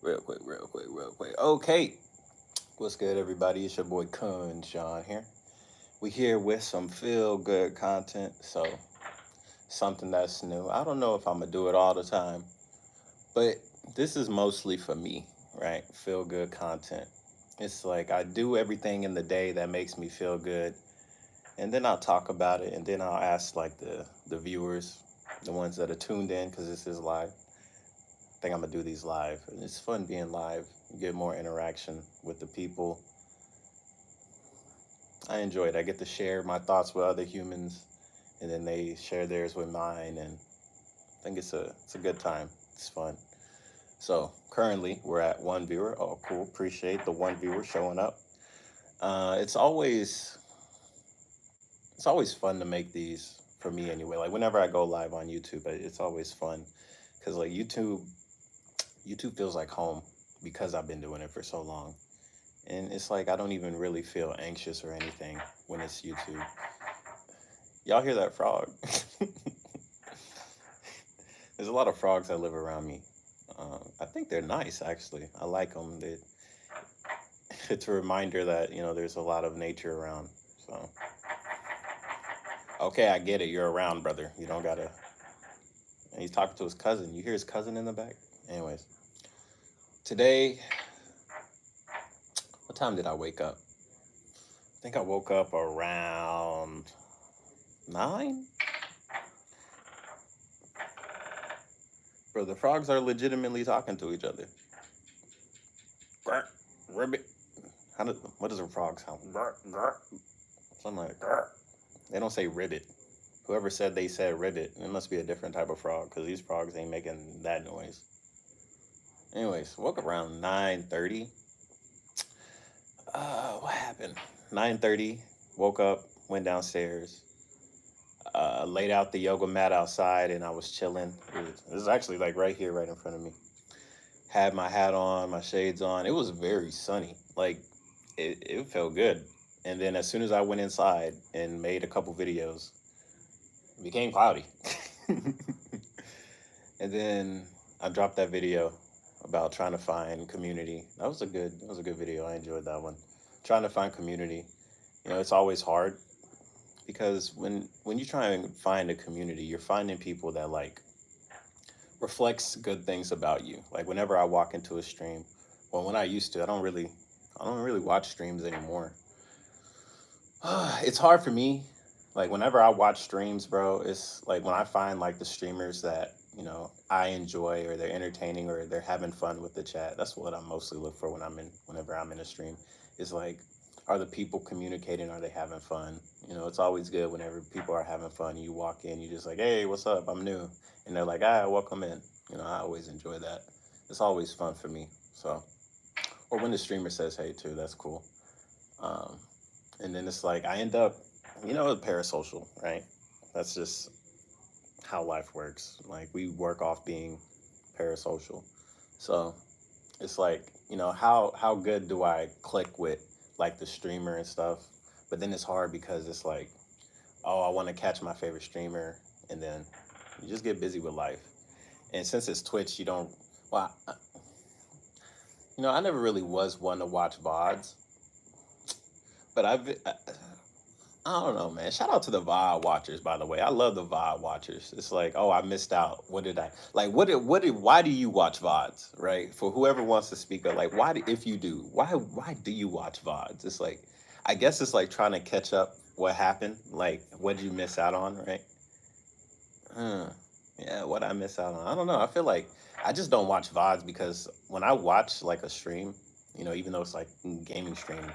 Real quick. Okay. What's good, everybody? It's your boy KhunShawn here. We here with some feel good content. So, something that's new. I don't know if I'm going to do it all the time, but this is mostly for me, right? Feel good content. It's like I do everything in the day that makes me feel good, and then I'll talk about it, and then I'll ask like the viewers, the ones that are tuned in, because this is live. I think I'm gonna do these live. And it's fun being live. You get more interaction with the people. I enjoy it. I get to share my thoughts with other humans, and then they share theirs with mine, and I think it's a good time. It's fun. So currently we're at one viewer. Oh, cool. Appreciate the one viewer showing up. Uh, it's always it's always fun to make these for me anyway. Like whenever I go live on YouTube, it's always fun because like YouTube feels like home because I've been doing it for so long. And it's like I don't even really feel anxious or anything when it's YouTube. Y'all hear that frog? There's a lot of frogs that live around me. I think they're nice, actually. I like them. It's a reminder that there's a lot of nature around. So okay, I get it. You're around, brother. You don't gotta. And he's talking to his cousin. You hear his cousin in the back. Anyways, today, what time did I wake up? I think I woke up around 9. Bro, the frogs are legitimately talking to each other. Grr, ribbit. What does a frog sound? Grr, grr. Something like grr. They don't say ribbit. Whoever said they said ribbit, it must be a different type of frog because these frogs ain't making that noise. Anyways, woke up around 9:30. What happened? 9:30. Woke up, went downstairs, laid out the yoga mat outside, and I was chilling. This is actually like right here, right in front of me. Had my hat on, my shades on. It was very sunny. Like it felt good. And then as soon as I went inside and made a couple videos, it became cloudy. And then I dropped that video about trying to find community. That was a good video. I enjoyed that one. Trying to find community. It's always hard because when you try and find a community, you're finding people that like reflects good things about you. Like whenever I walk into a stream, well, when I used to, I don't really watch streams anymore. It's hard for me. Like whenever I watch streams, bro, it's like when I find like the streamers that I enjoy or they're entertaining or they're having fun with the chat. That's what I mostly look for whenever I'm in a stream. Is like, are the people communicating? Are they having fun? It's always good whenever people are having fun. You walk in, you just like, hey, what's up? I'm new, and they're like, welcome in. I always enjoy that. It's always fun for me. So, or when the streamer says hey too, that's cool. Um, and then it's like I end up, parasocial, right? That's just how life works. Like we work off being parasocial. So it's like, how good do I click with like the streamer and stuff? But then it's hard because it's like, oh, I want to catch my favorite streamer, and then you just get busy with life. And since it's Twitch, you don't. Well, I never really was one to watch VODs, but I don't know, man. Shout out to the VOD watchers, by the way. I love the VOD watchers. It's like, oh, I missed out. What did I like? Why do you watch VODs, right? For whoever wants to speak up, like, if you do, why do you watch VODs? It's like, I guess it's like trying to catch up what happened, like, what did you miss out on, right? Uh, yeah, what I miss out on. I don't know. I feel like I just don't watch VODs because when I watch like a stream, even though it's like gaming stream,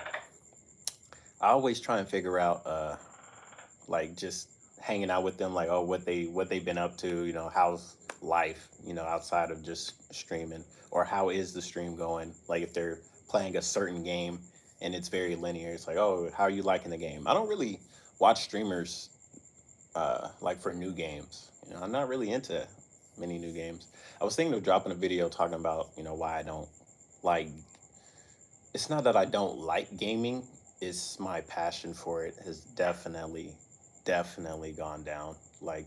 I always try and figure out like just hanging out with them, like, oh, what they've been up to, how's life, outside of just streaming, or how is the stream going, like if they're playing a certain game and it's very linear, it's like, oh, how are you liking the game? I don't really watch streamers like for new games. I'm not really into many new games. I was thinking of dropping a video talking about why I don't like. It's not that I don't like gaming. It's my passion for it has definitely gone down. Like,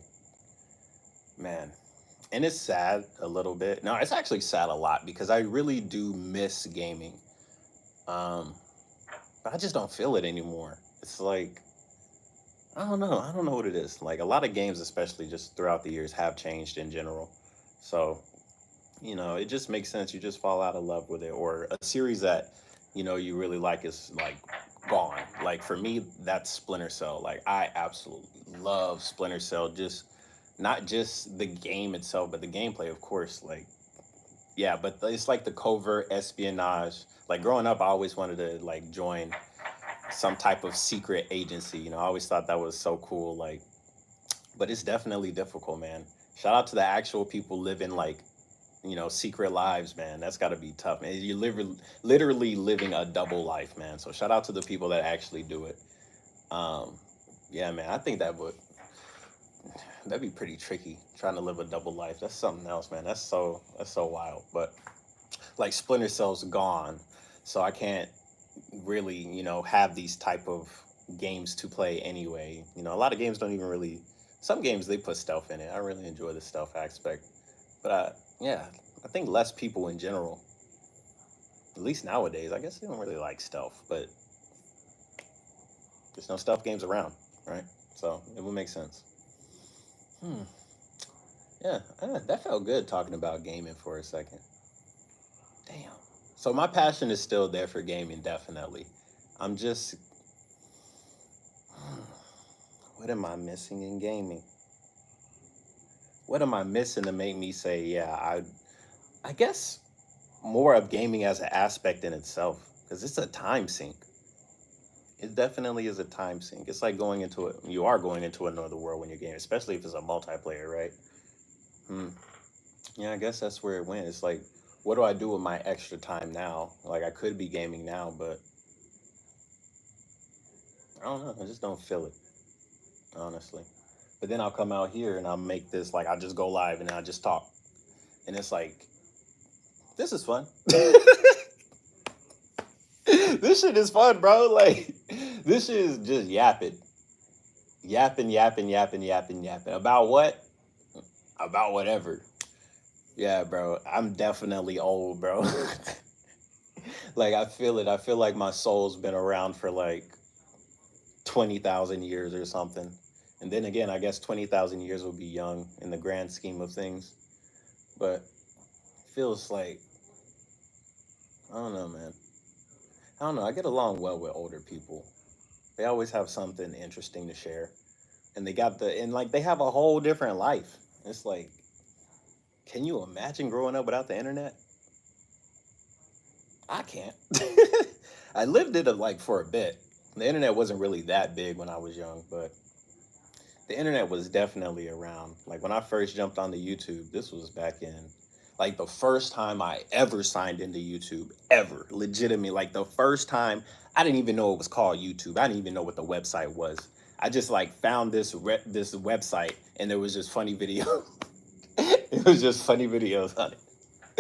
man, And it's sad a little bit. No, it's actually sad a lot because I really do miss gaming. Um, but I just don't feel it anymore. It's like I don't know. I don't know what it is. Like a lot of games, especially just throughout the years, have changed in general. So it just makes sense. You just fall out of love with it, or a series that you really like is like gone. Like for me, that's Splinter Cell. Like I absolutely love Splinter Cell. Just not just the game itself, but the gameplay, of course. Like yeah, but it's like the covert espionage. Like growing up, I always wanted to like join some type of secret agency. I always thought that was so cool. Like, but it's definitely difficult, man. Shout out to the actual people living like secret lives, man. That's got to be tough, man. You live literally living a double life, man. So shout out to the people that actually do it. Um, yeah, man. I think that'd be pretty tricky trying to live a double life. That's something else, man. That's so wild. But like Splinter Cell's gone, so I can't really have these type of games to play anyway. A lot of games don't even really. Some games they put stealth in it. I really enjoy the stealth aspect, but yeah, I think less people in general, at least nowadays, I guess they don't really like stealth, but there's no stealth games around, right? So it would make sense. Hmm. Yeah, that felt good talking about gaming for a second. Damn. So my passion is still there for gaming, definitely. I'm just, what am I missing in gaming? What am I missing to make me say, yeah, I guess more of gaming as an aspect in itself, because it's a time sink. It definitely is a time sink. It's like going into it. You are going into another world when you're gaming, especially if it's a multiplayer, right? Hmm. Yeah, I guess that's where it went. It's like, what do I do with my extra time now? Like, I could be gaming now, but I don't know. I just don't feel it, honestly. But then I'll come out here and I'll make this like I just go live and I just talk, and it's like this is fun. This shit is fun, bro. Like this shit is just yapping, yapping, yapping, yapping, yapping, yapping about what? About whatever. Yeah, bro. I'm definitely old, bro. Like I feel it. I feel like my soul's been around for like 20,000 years or something. And then again, I guess 20,000 years will be young in the grand scheme of things. But it feels like I don't know, man. I don't know. I get along well with older people. They always have something interesting to share. And like they have a whole different life. It's like, can you imagine growing up without the internet? I can't. I lived it like for a bit. The internet wasn't really that big when I was young, but the internet was definitely around. Like when I first jumped onto YouTube, this was back in like the first time I ever signed into YouTube, ever. Legitimately, like the first time I didn't even know it was called YouTube. I didn't even know what the website was. I just like found this website and there was just funny videos. It was just funny videos on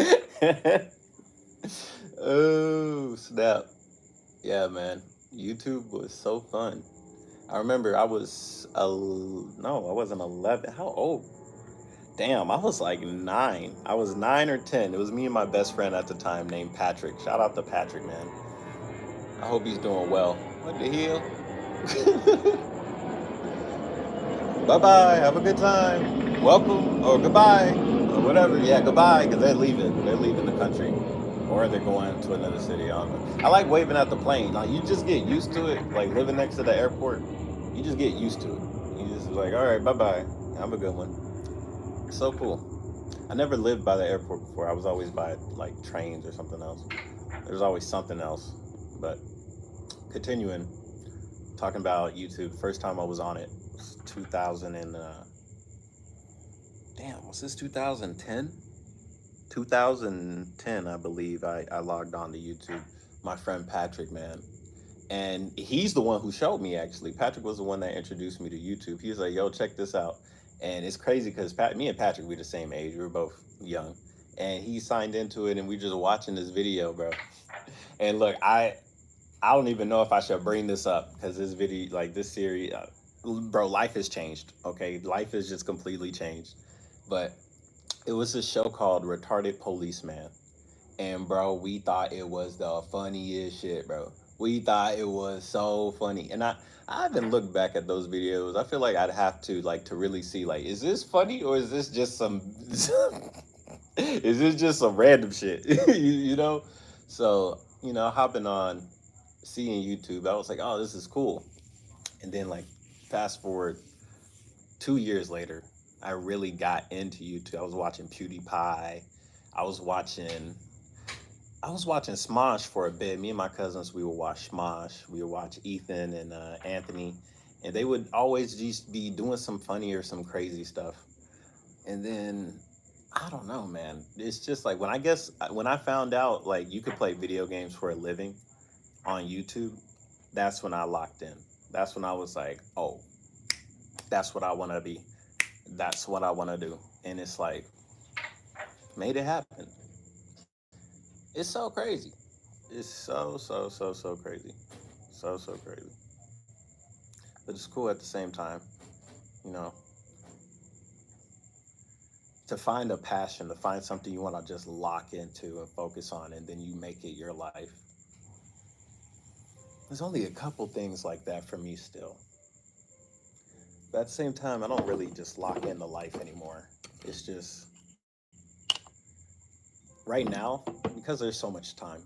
it. Oh, snap. Yeah, man. YouTube was so fun. I remember no, I wasn't 11. How old? Damn, I was like 9. I was 9 or 10. It was me and my best friend at the time named Patrick. Shout out to Patrick, man. I hope he's doing well. What the hell? Bye bye. Have a good time. Welcome or goodbye or whatever. Yeah, goodbye because they're leaving. They're leaving the country or they're going to another city. I don't know. I like waving at the plane. Like you just get used to it. Like living next to the airport, you just get used to it. You just like, all right, bye bye. Have a good one. So cool. I never lived by the airport before. I was always by like trains or something else. There's always something else. But continuing talking about YouTube, first time I was on it was 2000 and damn, was this 2010? 2010, I believe. I logged on to YouTube. My friend Patrick, man. And he's the one who showed me actually. Patrick was the one that introduced me to YouTube. He was like, yo, check this out. And it's crazy because me and Patrick, we're the same age. We were both young. And he signed into it and we just watching this video, bro. And look, I don't even know if I should bring this up because this video, like this series, bro, life has changed. Okay, life has just completely changed. But It was a show called Retarded Policeman. And bro, we thought it was the funniest shit, bro. We thought it was so funny. And I haven't looked back at those videos. I feel like I'd have to like to really see like, is this funny or is this just some is this just some random shit? You know? So, hopping on seeing YouTube, I was like, oh, this is cool. And then like fast forward 2 years later, I really got into YouTube. I was watching PewDiePie. I was watching I was watching Smosh for a bit. Me and my cousins, we would watch Smosh. We would watch Ethan and Anthony, and they would always just be doing some funny or some crazy stuff. And then I don't know, man. It's just like when I found out like you could play video games for a living on YouTube, that's when I locked in. That's when I was like, oh, that's what I want to be. That's what I want to do. And it's like made it happen. It's so crazy. It's so crazy. So crazy. But it's cool at the same time, you know, to find a passion, to find something you want to just lock into and focus on, and then you make it your life. There's only a couple things like that for me still. But at the same time, I don't really just lock into life anymore. It's just right now, because there's so much time,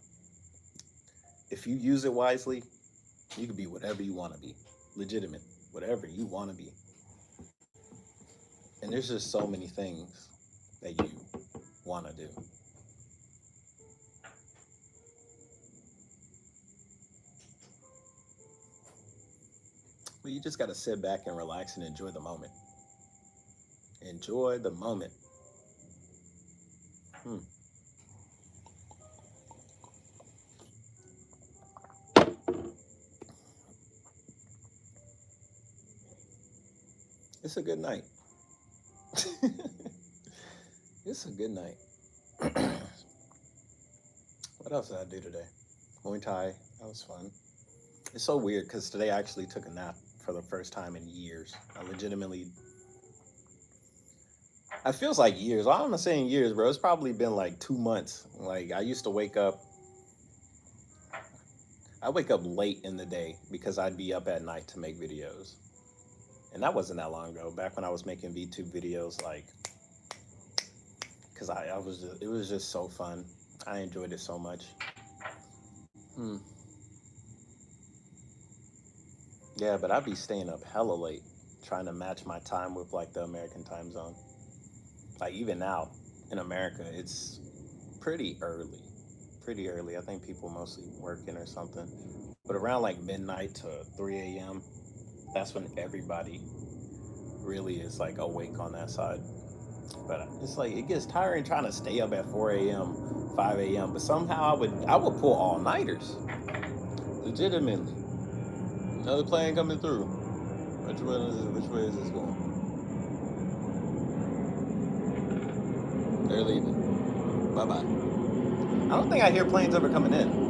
if you use it wisely, you can be whatever you want to be, legitimate, whatever you want to be. And there's just so many things that you want to do. But you just got to sit back and relax and enjoy the moment. Enjoy the moment. Hmm. It's a good night. It's a good night. What else did I do today? Muay Thai. That was fun. It's so weird because today I actually took a nap for the first time in years. I legitimately, it feels like years. Why am I saying years, bro? It's probably been like 2 months. Like I used to I wake up late in the day because I'd be up at night to make videos. And that wasn't that long ago, back when I was making VTube videos, like, because it was just so fun. I enjoyed it so much. Hmm. Yeah, but I'd be staying up hella late trying to match my time with like the American time zone. Like even now in America, it's pretty early. Pretty early. I think people mostly working or something. But around like midnight to 3 a.m., that's when everybody really is like awake on that side. But it's like it gets tiring trying to stay up at 4 a.m., 5 a.m. But somehow I would pull all nighters. Legitimately. Another plane coming through. Which way is this going? They're leaving. Bye bye. I don't think I hear planes ever coming in.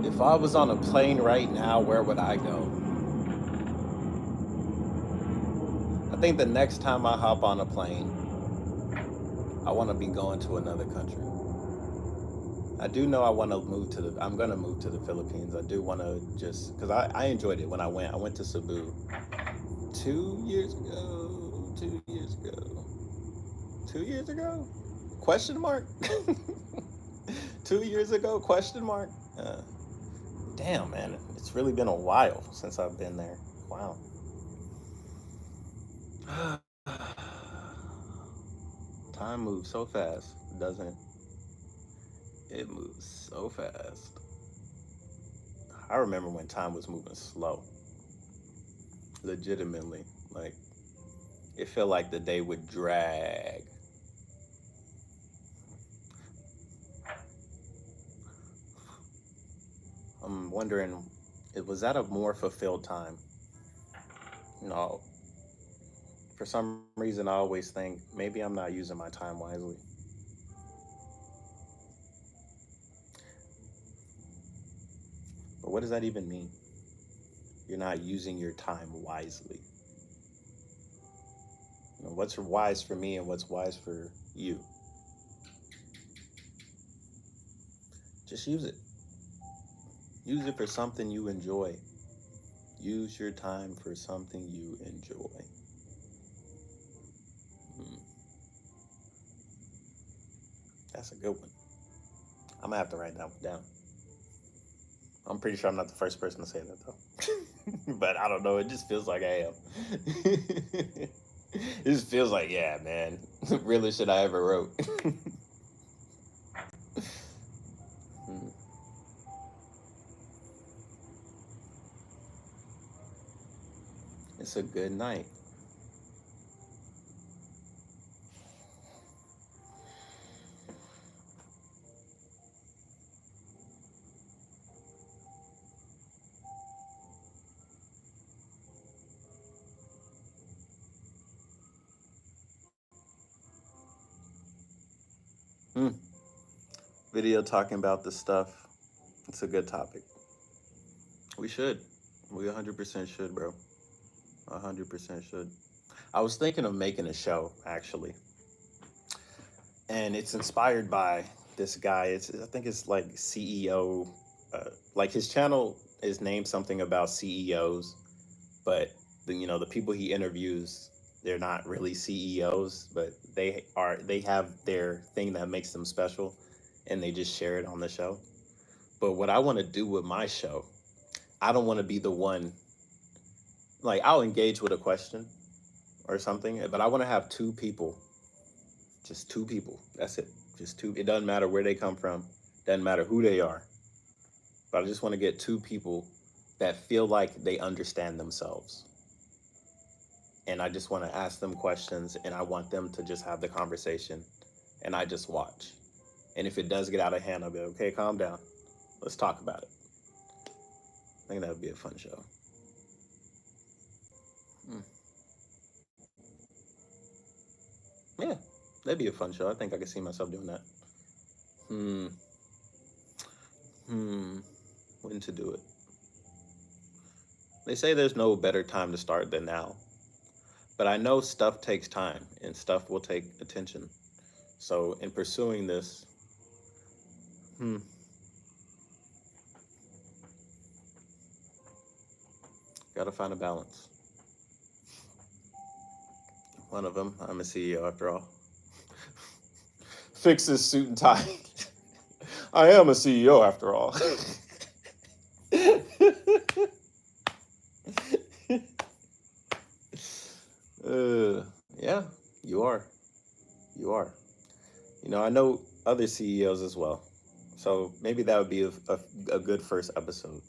If I was on a plane right now, where would I go? I think the next time I hop on a plane, I want to be going to another country. I do know I'm going to move to the Philippines. I do want to just, because I enjoyed it when I went. I went to Cebu 2 years ago. 2 years ago. 2 years ago? Question mark? 2 years ago? Question mark? Damn, man. It's really been a while since I've been there. Wow. Time moves so fast, doesn't it? It moves so fast. I remember when time was moving slow. Legitimately. Like, it felt like the day would drag. I'm wondering, was that a more fulfilled time? No. For some reason, I always think maybe I'm not using my time wisely. But what does that even mean? You're not using your time wisely. You know, what's wise for me and what's wise for you? Just use it. Use it for something you enjoy. Use your time for something you enjoy. Hmm, that's a good one. I'm gonna have to write that one down. I'm pretty sure I'm not the first person to say that though. But I don't know. It just feels like I am. It just feels like, yeah, man, realest shit I ever wrote. Hmm. It's a good night. Hmm. Video talking about this stuff. It's a good topic. We should. We 100% should, bro. 100% should. I was thinking of making a show actually, and it's inspired by this guy. I think it's like CEO. Like his channel is named something about CEOs, but the people he interviews, they're not really CEOs, but they have their thing that makes them special, and they just share it on the show. But what I want to do with my show, I don't want to be the one. Like I'll engage with a question or something, but I want to have two people, just two people. That's it. Just two. It doesn't matter where they come from, doesn't matter who they are. But I just want to get two people that feel like they understand themselves. And I just want to ask them questions and I want them to just have the conversation and I just watch. And if it does get out of hand, I'll be like, okay, calm down. Let's talk about it. I think that would be a fun show. Mm. Yeah, that'd be a fun show. I think I could see myself doing that. Hmm. Hmm. When to do it. They say there's no better time to start than now. But I know stuff takes time and stuff will take attention. So in pursuing this, hmm, gotta find a balance. One of them, I'm a CEO after all. Fix this suit and tie. I am a CEO after all. Yeah, you are. You are. I know other CEOs as well. So maybe that would be a good first episode.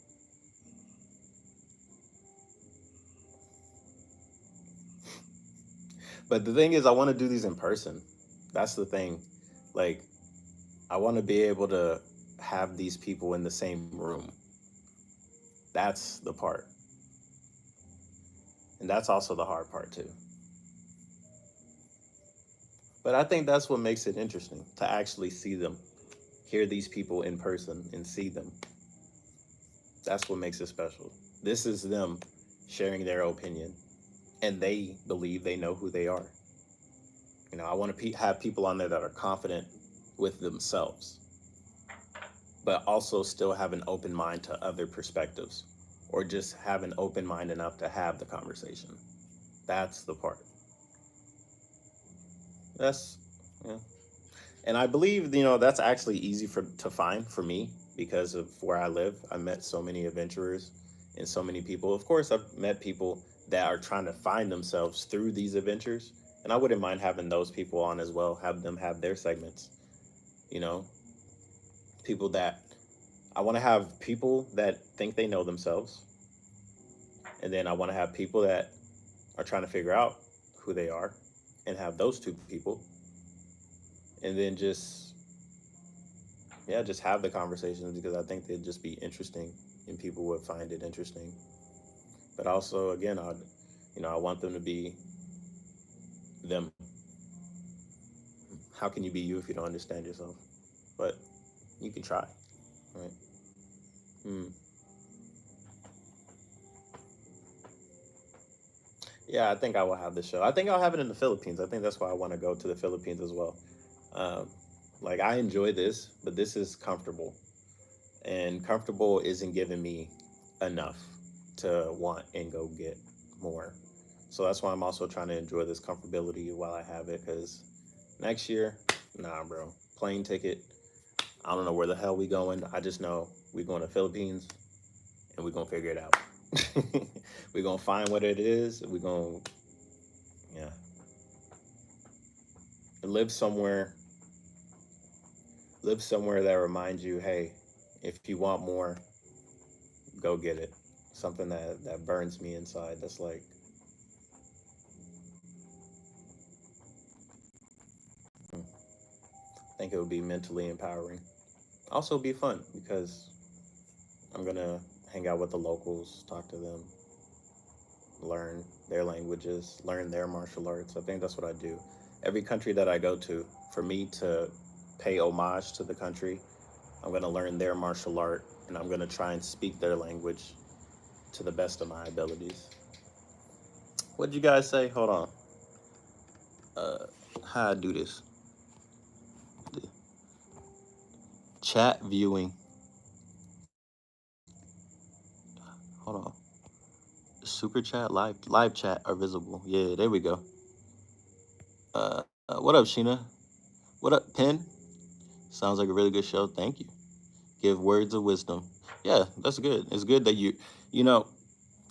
But the thing is, I want to do these in person. That's the thing. Like, I want to be able to have these people in the same room. That's the part. And that's also the hard part, too. But I think that's what makes it interesting to actually see them, hear these people in person and see them. That's what makes it special. This is them sharing their opinion and they believe they know who they are. I want to have people on there that are confident with themselves, but also still have an open mind to other perspectives or just have an open mind enough to have the conversation. That's the part. That's, yeah. And I believe, that's actually easy to find for me because of where I live. I met so many adventurers and so many people. Of course, I've met people that are trying to find themselves through these adventures. And I wouldn't mind having those people on as well, have them have their segments. You know, people that I want to have people that think they know themselves. And then I want to have people that are trying to figure out who they are and have those two people. And then just have the conversations because I think they'd just be interesting and people would find it interesting. But also, again, I want them to be them. How can you be you if you don't understand yourself? But you can try, right? Hmm. Yeah, I think I will have the show. I think I'll have it in the Philippines. I think that's why I want to go to the Philippines as well. Um, like I enjoy this, but this is comfortable, and comfortable isn't giving me enough to want and go get more. So that's why I'm also trying to enjoy this comfortability while I have it. Because next year, nah, bro, plane ticket. I don't know where the hell we going. I just know we going to Philippines and we gonna figure it out. We gonna find what it is. We gonna, yeah, live somewhere. Live somewhere that reminds you, hey, if you want more, go get it. Something that burns me inside. That's like, I think it would be mentally empowering. Also, be fun because I'm gonna hang out with the locals, talk to them, learn their languages, learn their martial arts. I think that's what I do. Every country that I go to, for me to pay homage to the country, I'm gonna learn their martial art and I'm gonna try and speak their language to the best of my abilities. What'd you guys say? Hold on. How I do this? Chat viewing. Hold on. Super chat, live chat are visible. Yeah, there we go. What up, Sheena? What up, Pen? Sounds like a really good show. Thank you. Give words of wisdom. Yeah, that's good. It's good that you know,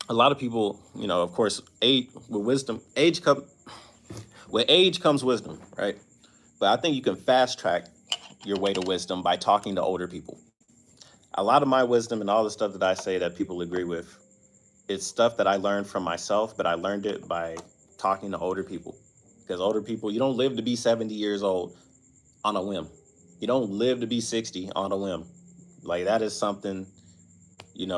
a lot of people, of course, age with wisdom, with age comes wisdom, right? But I think you can fast track your way to wisdom by talking to older people. A lot of my wisdom and all the stuff that I say that people agree with, it's stuff that I learned from myself, but I learned it by talking to older people. Because older people, you don't live to be 70 years old on a whim. You don't live to be 60 on a whim. Like that is something, you're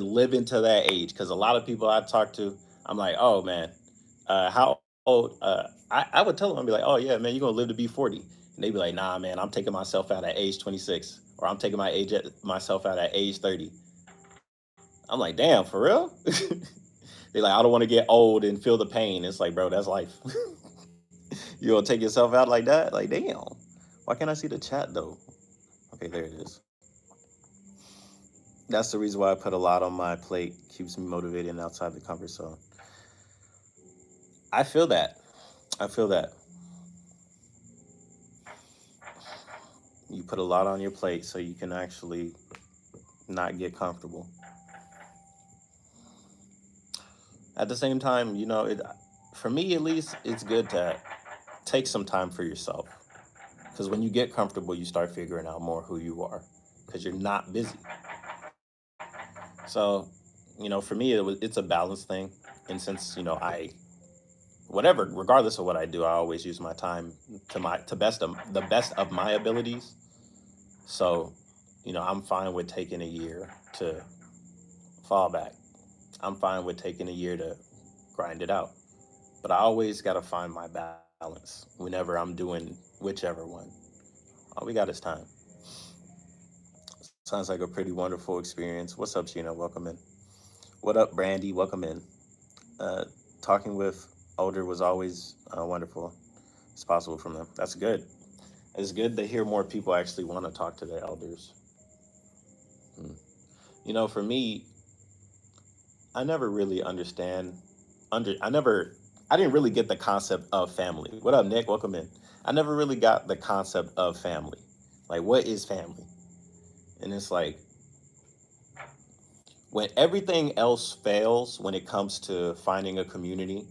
living to that age. Because a lot of people I talk to, I'm like, oh man, how old? I would tell them, I'd be like, oh yeah, man, you're gonna live to be 40, and they'd be like, nah, man, I'm taking myself out at age 26, or I'm taking myself out at age 30. I'm like, damn, for real? They're like, I don't want to get old and feel the pain. It's like, bro, that's life. You gonna take yourself out like that? Like, damn. Why can't I see the chat though? Okay, there it is. That's the reason why I put a lot on my plate. Keeps me motivated and outside the comfort zone. I feel that. I feel that. You put a lot on your plate so you can actually not get comfortable. At the same time, for me at least, it's good to take some time for yourself. Because when you get comfortable, you start figuring out more who you are because you're not busy. So, for me, it's a balance thing. And since, whatever, regardless of what I do, I always use my time to the best of my abilities. So, I'm fine with taking a year to fall back. I'm fine with taking a year to grind it out. But I always got to find my balance whenever I'm doing whichever one. All we got is time. Sounds like a pretty wonderful experience. What's up, Sheena? Welcome in. What up, Brandy? Welcome in. Uh, Talking with older was always wonderful. It's possible from them. That's good. It's good to hear more people actually want to talk to their elders. Hmm. For me, I never really I didn't really get the concept of family. What up, Nick? Welcome in. I never really got the concept of family. Like, what is family? And it's like, when everything else fails when it comes to finding a community,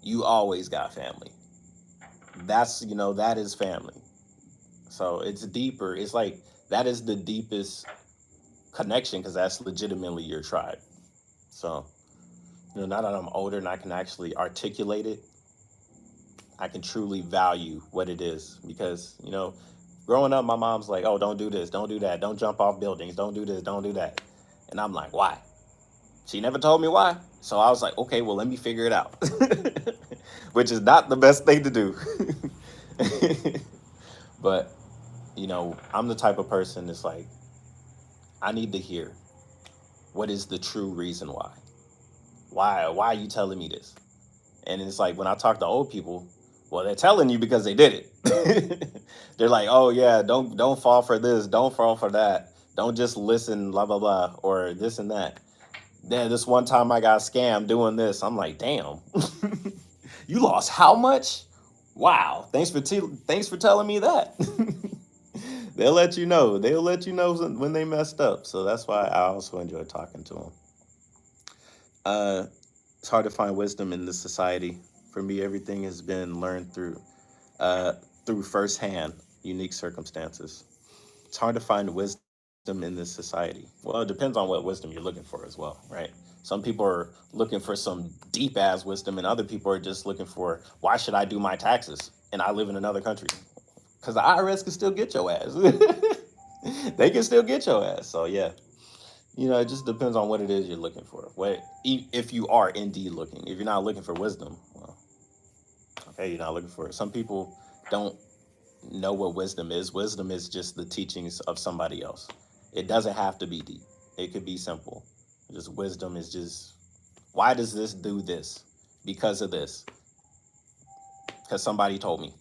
you always got family. That is family. So it's deeper. It's like, that is the deepest connection because that's legitimately your tribe. So, now that I'm older and I can actually articulate it, I can truly value what it is because, growing up, my mom's like, oh, don't do this, don't do that, don't jump off buildings, don't do this, don't do that. And I'm like, why? She never told me why. So I was like, okay, well, let me figure it out, which is not the best thing to do. But, I'm the type of person that's like, I need to hear what is the true reason why. Why are you telling me this? And it's like when I talk to old people, well, they're telling you because they did it. They're like, oh yeah, don't fall for this, don't fall for that, don't just listen, blah blah blah, or this and that. Then this one time I got scammed doing this. I'm like, damn, you lost how much? Wow, thanks for telling me that. They'll let you know. They'll let you know when they messed up. So that's why I also enjoy talking to them. Uh, it's hard to find wisdom in this society. For me, everything has been learned uh, through firsthand, unique circumstances. It's hard to find wisdom in this society. Well, it depends on what wisdom you're looking for as well, right? Some people are looking for some deep ass wisdom, and other people are just looking for why should I do my taxes and I live in another country? Because the IRS can still get your ass. They can still get your ass. So yeah, it just depends on what it is you're looking for. If you are indeed looking. If you're not looking for wisdom, well, okay, you're not looking for it. Some people don't know what wisdom is. Wisdom is just the teachings of somebody else. It doesn't have to be deep. It could be simple. Just wisdom is just why does this do this? Because of this. Because somebody told me.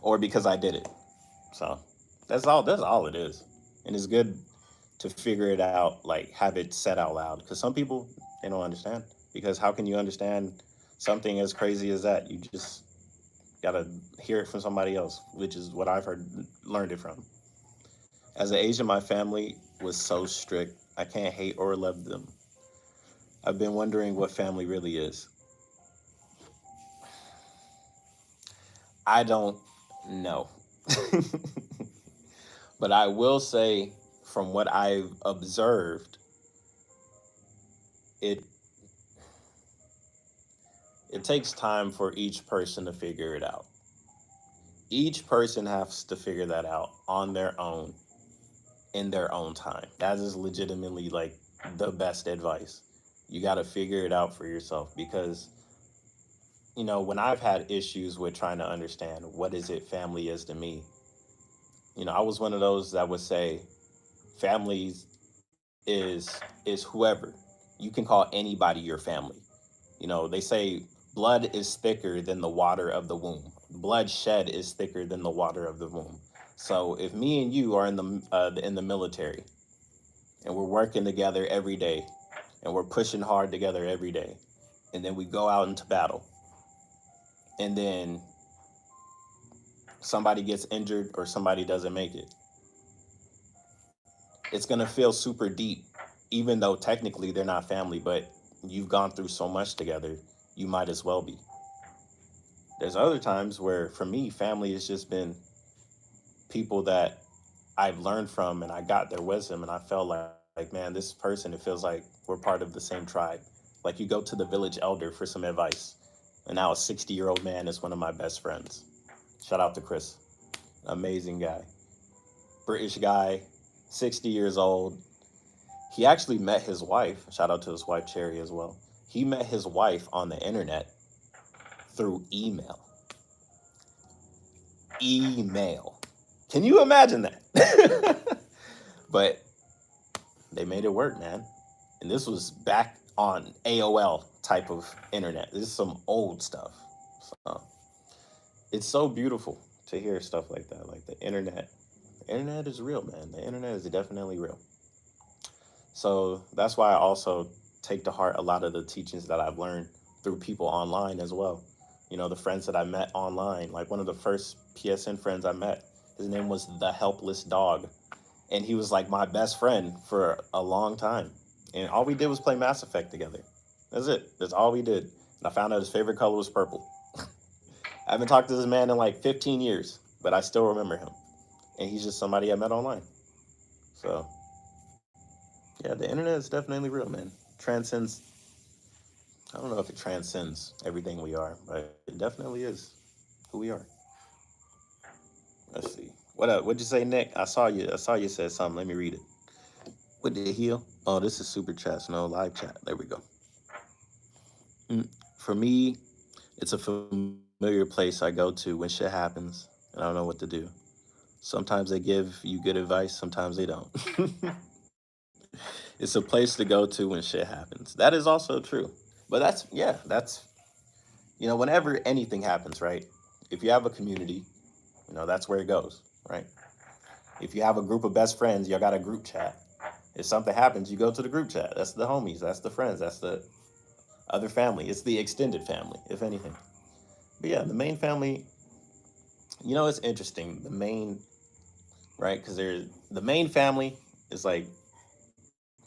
Or because I did it. So that's all it is. And it's good to figure it out, like have it said out loud. Because some people they don't understand. Because how can you understand something as crazy as that? You just gotta hear it from somebody else, which is what I've learned it from. As an Asian, my family was so strict. I can't hate or love them. I've been wondering what family really is. I don't know. But I will say, from what I've observed, it it takes time for each person to figure it out. Each person has to figure that out on their own in their own time. That is legitimately like the best advice. You got to figure it out for yourself because when I've had issues with trying to understand what is it family is to me, I was one of those that would say families is whoever. You can call anybody your family. They say blood is thicker than the water of the womb. Blood shed is thicker than the water of the womb. So if me and you are in the military and we're working together every day and we're pushing hard together every day, and then we go out into battle, and then somebody gets injured or somebody doesn't make it, it's gonna feel super deep, even though technically they're not family, but you've gone through so much together, you might as well be. There's other times where, for me, family has just been people that I've learned from and I got their wisdom and I felt like, man, this person, it feels like we're part of the same tribe. Like you go to the village elder for some advice. And now a 60-year-old man is one of my best friends. Shout out to Chris. Amazing guy. British guy, 60 years old. He actually met his wife. Shout out to his wife, Cherry, as well. He met his wife on the internet through email. Email. Can you imagine that? But they made it work, man. And this was back on AOL type of internet. This is some old stuff. So it's so beautiful to hear stuff like that. Like the internet. The internet is real, man. The internet is definitely real. So that's why I also take to heart a lot of the teachings that I've learned through people online as well. The friends that I met online, like one of the first PSN friends I met, his name was The Helpless Dog. And he was like my best friend for a long time. And all we did was play Mass Effect together. That's it. That's all we did. And I found out his favorite color was purple. I haven't talked to this man in like 15 years, but I still remember him. And he's just somebody I met online. So, yeah, the internet is definitely real, man. Transcends, I don't know if it transcends everything we are, but it definitely is who we are. Let's see. What up? What'd you say, Nick? I saw you. I saw you said something. Let me read it. What did it heal? Oh, this is super chat. No live chat. There we go. For me, it's a familiar place I go to when shit happens and I don't know what to do. Sometimes they give you good advice. Sometimes they don't. It's a place to go to when shit happens. That is also true. But that's, yeah, that's, whenever anything happens, right? If you have a community, that's where it goes, right? If you have a group of best friends, you got a group chat. If something happens, you go to the group chat. That's the homies, that's the friends, that's the other family. It's the extended family, if anything. But yeah, the main family, it's interesting. The main, right? Because there's the main family is like,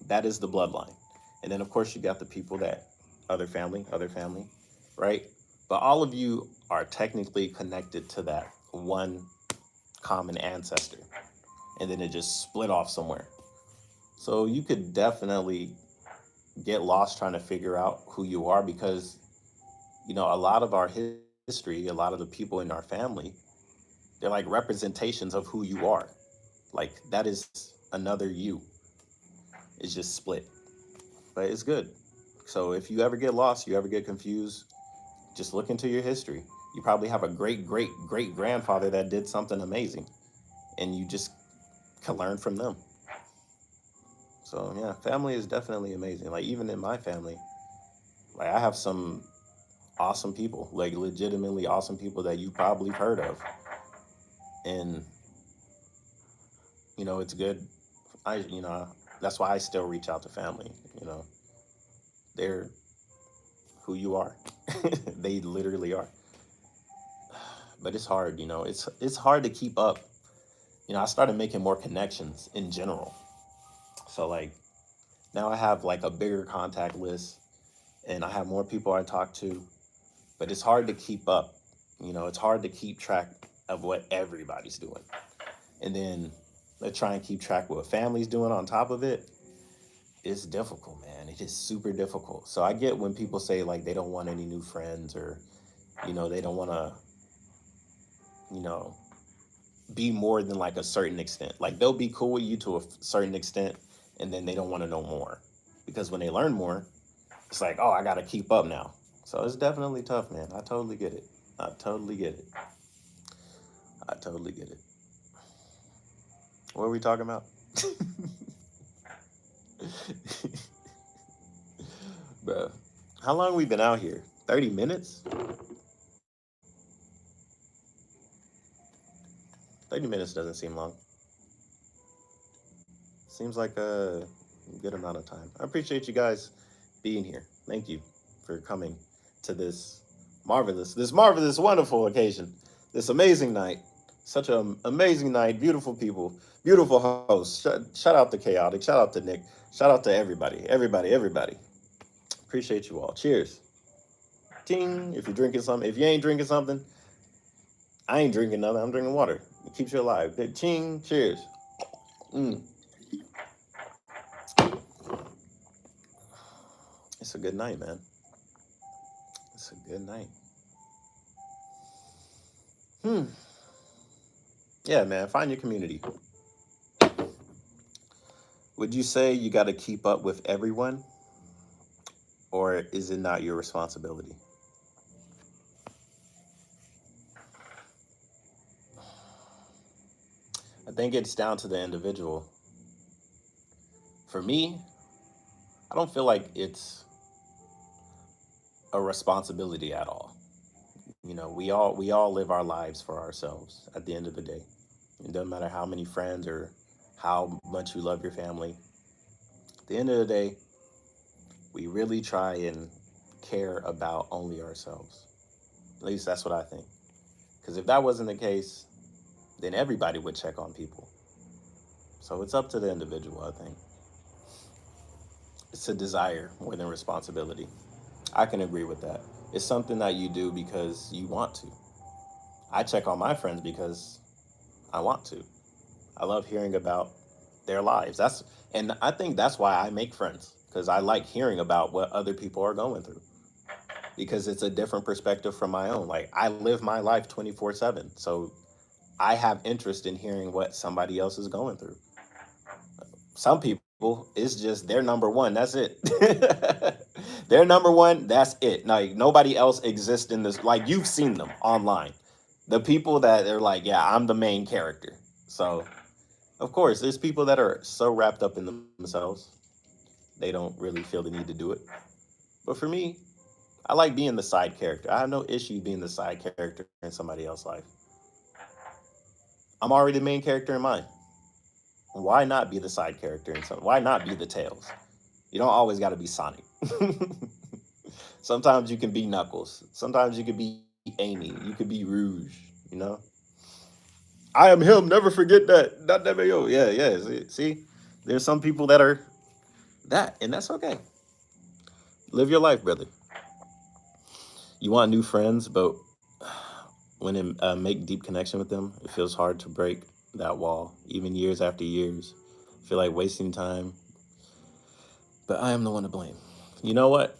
that is the bloodline. And then, of course, you got the people that other family, right? But all of you are technically connected to that one common ancestor. And then it just split off somewhere. So you could definitely get lost trying to figure out who you are because, a lot of our history, a lot of the people in our family, they're like representations of who you are. Like that is another you. It's just split. But it's good. So if you ever get lost, you ever get confused, just look into your history. You probably have a great great great grandfather that did something amazing, and you just can learn from them. So yeah, family is definitely amazing. Like even in my family, like I have some awesome people, like legitimately awesome people that you probably heard of, and it's good. That's why I still reach out to family. You know, they're who you are. They literally are. But it's hard. It's hard to keep up. I started making more connections in general. So like now I have like a bigger contact list, and I have more people I talk to. But it's hard to keep up. It's hard to keep track of what everybody's doing, and then let's try and keep track of what family's doing on top of it. It's difficult, man. It is super difficult. So I get when people say like they don't want any new friends, or they don't want to you know be more than like a certain extent. Like they'll be cool with you to a certain extent, and then they don't want to know more because when they learn more, it's like, oh, I got to keep up now. So it's definitely tough, man. I totally get it. I totally get it. I totally get it. What are we talking about? Bro, how long we been out here? 30 minutes? 30 minutes doesn't seem long. Seems like a good amount of time. I appreciate you guys being here. Thank you for coming to this marvelous, wonderful occasion, this amazing night. Such an amazing night. Beautiful people, beautiful hosts. Shout out to Chaotic. Shout out to Nick. Shout out to everybody. Appreciate you all. Cheers. Ting. If you're drinking something, if you ain't drinking something, I ain't drinking nothing. I'm drinking water. It keeps you alive. Ching. Cheers. Mm. It's a good night, man. It's a good night. Yeah, man. Find your community. Would you say you got to keep up with everyone, or is it not your responsibility? I think it's down to the individual. For me, I don't feel like it's a responsibility at all. We all live our lives for ourselves at the end of the day. It doesn't matter how many friends or how much you love your family. At the end of the day, we really try and care about only ourselves. At least that's what I think. Because if that wasn't the case, then everybody would check on people. So it's up to the individual, I think. It's a desire more than responsibility. I can agree with that. It's something that you do because you want to. I check on my friends because I want to. I love hearing about their lives. And I think that's why I make friends, because I like hearing about what other people are going through, because it's a different perspective from my own. Like I live my life 24/7. So I have interest in hearing what somebody else is going through. Some people, it's just their number one. That's it. Their number one. That's it. Like nobody else exists in this. Like you've seen them online. The people that are like, yeah, I'm the main character. So of course, there's people that are so wrapped up in themselves. they don't really feel the need to do it. But for me, I like being the side character. I have no issue being the side character in somebody else's life. I'm already the main character in mine. Why not be the side character in some? Why not be the Tails? You don't always got to be Sonic. Sometimes you can be Knuckles. Sometimes you could be Amy. You could be Rouge. You know. I am him. Never forget that. Not that video. Yeah, yeah. See, there's some people that are that, and that's okay. Live your life, brother. You want new friends, but when it make deep connection with them, it feels hard to break that wall, even years after years. I feel like wasting time, but I am the one to blame. You know what,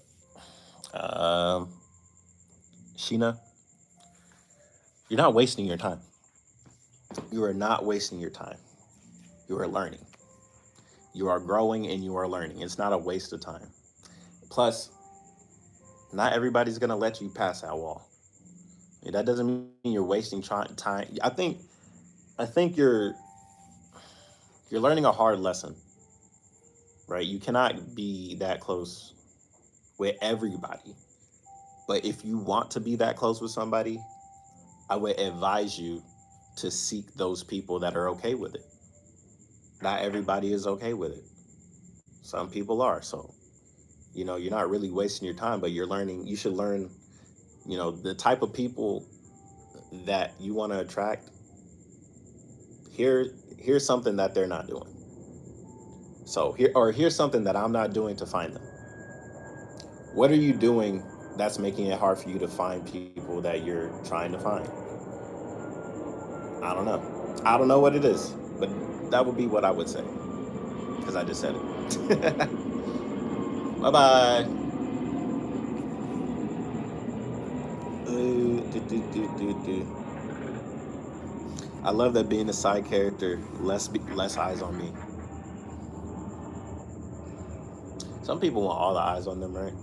um, Sheena, you're not wasting your time. You are not wasting your time. You are learning. You are growing and you are learning. It's not a waste of time. Plus, not everybody's gonna let you pass that wall. That doesn't mean you're wasting time. I think you're learning a hard lesson, right? You cannot be that close with everybody. But if you want to be that close with somebody, I would advise you to seek those people that are okay with it. Not everybody is okay with it. Some people are. So, you're not really wasting your time, but you're learning. You should learn, the type of people that you want to attract. Here's something that they're not doing. So here's something that I'm not doing to find them. What are you doing that's making it hard for you to find people that you're trying to find? I don't know. I don't know what it is, but that would be what I would say because I just said it. Bye bye. I love that being a side character, less eyes on me. Some people want all the eyes on them, right?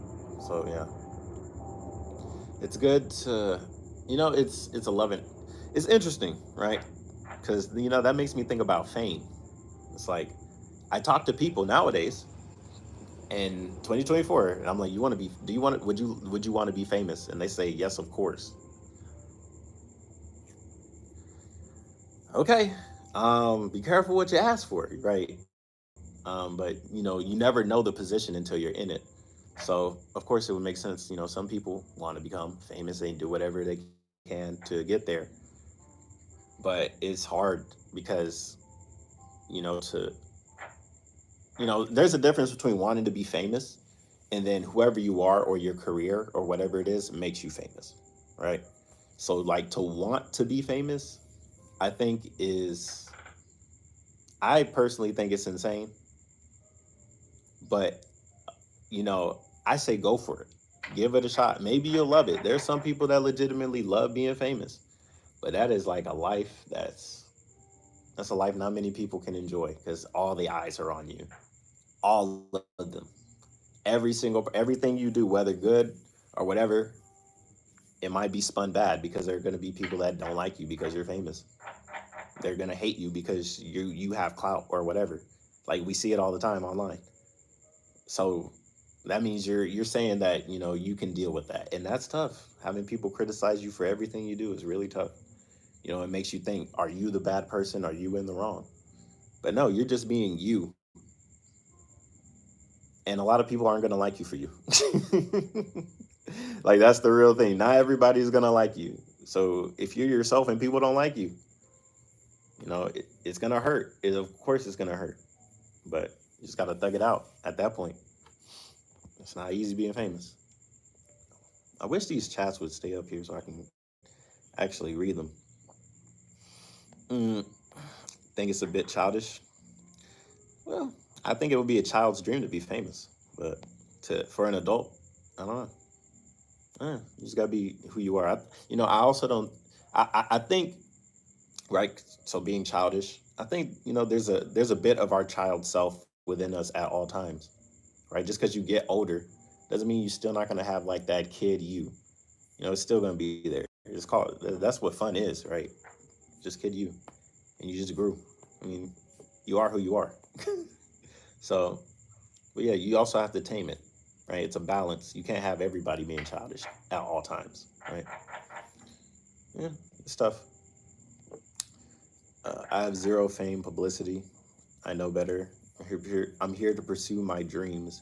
So yeah, it's good to, it's a loving. It's interesting, right? Because that makes me think about fame. It's like I talk to people nowadays in 2024, and I'm like, you want to be? Do you want? Would you want to be famous? And they say yes, of course. Okay, be careful what you ask for, right? But you never know the position until you're in it. So of course it would make sense. Some people want to become famous. They do whatever they can to get there, but it's hard because to there's a difference between wanting to be famous and then whoever you are or your career or whatever it is makes you famous, right? So like to want to be famous, I think is I personally think it's insane, but I say go for it. Give it a shot. Maybe you'll love it. There's some people that legitimately love being famous, but that is like a life that's a life not many people can enjoy because all the eyes are on you. All of them. Everything you do, whether good or whatever, it might be spun bad because there are going to be people that don't like you because you're famous. They're going to hate you because you have clout or whatever. Like we see it all the time online. So that means you're saying that you can deal with that, and that's tough. Having people criticize you for everything you do is really tough. It makes you think: are you the bad person? Are you in the wrong? But no, you're just being you, and a lot of people aren't going to like you for you. Like that's the real thing. Not everybody's going to like you. So if you're yourself and people don't like you, it's going to hurt. Of course it's going to hurt, but you just got to thug it out at that point. It's not easy being famous. I wish these chats would stay up here so I can actually read them. Mm, think it's a bit childish. Well, I think it would be a child's dream to be famous, but for an adult, I don't know. You just gotta be who you are. I also don't. I think right. So being childish, I think there's a bit of our child self within us at all times, right? Just because you get older doesn't mean you're still not gonna have like that kid you. It's still gonna be there. It's called that's what fun is, right? Just kid you, and you just grew. I mean, you are who you are. So But yeah, you also have to tame it, right? It's a balance. You can't have everybody being childish at all times, right? Yeah, it's tough. I have zero fame, publicity. I know better. I'm here to pursue my dreams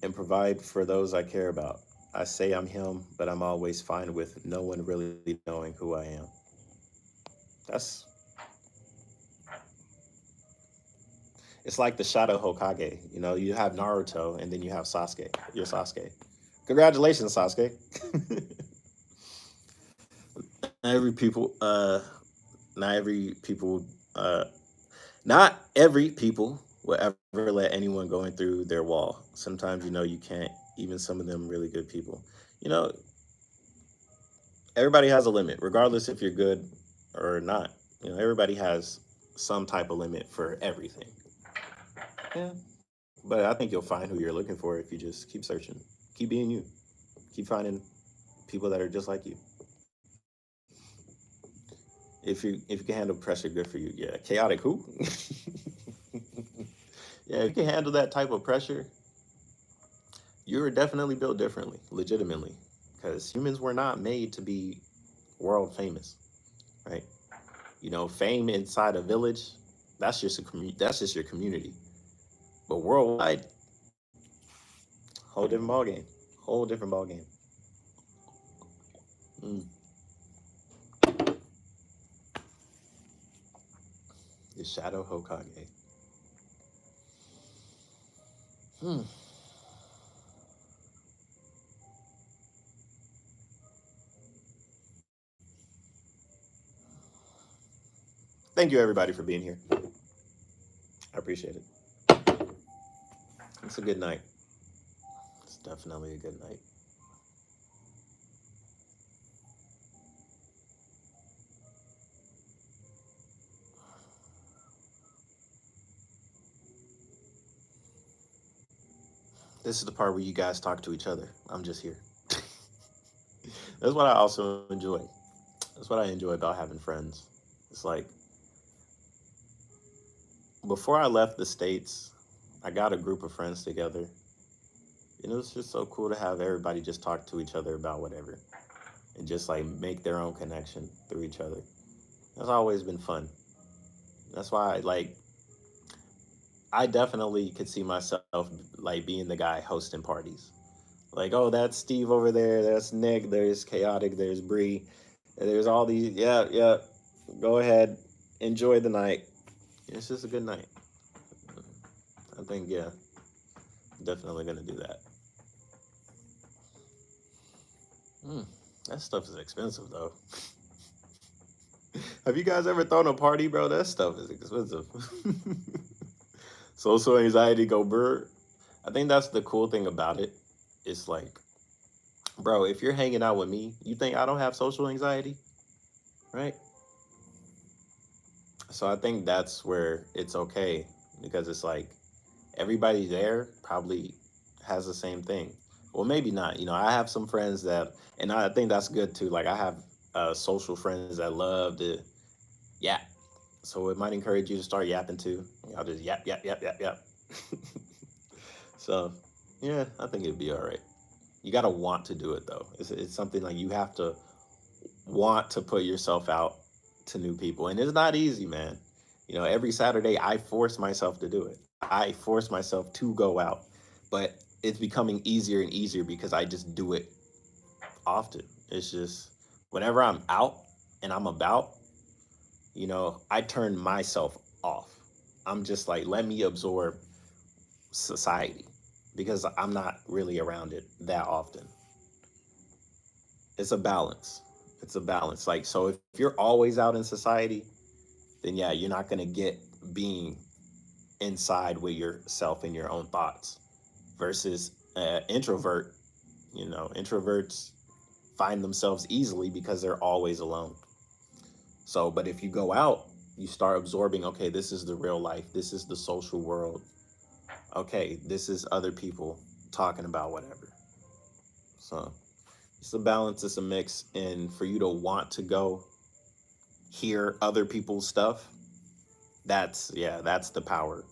and provide for those I care about. I say I'm him, but I'm always fine with no one really knowing who I am. That's It's like the Shadow Hokage. You know, you have Naruto and then you have Sasuke. You're Sasuke. Congratulations, Sasuke. every people, not every people, uh, not every people will ever let anyone going through their wall. Sometimes, you can't. Even some of them really good people. You know, everybody has a limit, regardless if you're good or not. Everybody has some type of limit for everything. Yeah. But I think you'll find who you're looking for if you just keep searching, keep being you, keep finding people that are just like you. If you can handle pressure, good for you. Yeah, chaotic who? Yeah, if you can handle that type of pressure, you're definitely built differently, legitimately, because humans were not made to be world famous, right? Fame inside a village, that's just your community. But worldwide, whole different ball game, whole different ball game. Mm. The Shadow Hokage. Hmm. Thank you, everybody, for being here. I appreciate it. It's a good night. It's definitely a good night. This is the part where you guys talk to each other. I'm just here. That's what I also enjoy. That's what I enjoy about having friends. It's like before I left the States, I got a group of friends together. It's just so cool to have everybody just talk to each other about whatever and just like make their own connection through each other. That's always been fun. That's why I definitely could see myself like being the guy hosting parties. Like, oh, that's Steve over there. That's Nick. There's Chaotic. There's Bree. There's all these. Yeah, yeah. Go ahead. Enjoy the night. It's just a good night. I think, yeah, definitely going to do that. Mm, that stuff is expensive, though. Have you guys ever thrown a party, bro? That stuff is expensive. Social anxiety go burr. I think that's the cool thing about it. It's like, bro, if you're hanging out with me, you think I don't have social anxiety, right? So I think that's where it's okay because it's like everybody there probably has the same thing. Well, maybe not. I have some friends that, and I think that's good too. Like I have social friends that love to yap. So it might encourage you to start yapping too. I'll just yap, yap, yap, yap, yap. So yeah, I think it'd be all right. You got to want to do it though. It's something like you have to want to put yourself out to new people. And it's not easy, man. Every Saturday I force myself to do it. I force myself to go out. But it's becoming easier and easier because I just do it often. It's just whenever I'm out and I'm about, I turn myself off. I'm just like, let me absorb society because I'm not really around it that often. It's a balance. It's a balance. Like, so if you're always out in society, then yeah, you're not going to get being inside with yourself and your own thoughts versus introvert. Introverts find themselves easily because they're always alone. So, but if you go out, you start absorbing, okay, this is the real life. This is the social world. Okay, this is other people talking about whatever. So it's a balance, it's a mix. And for you to want to go hear other people's stuff, that's the power.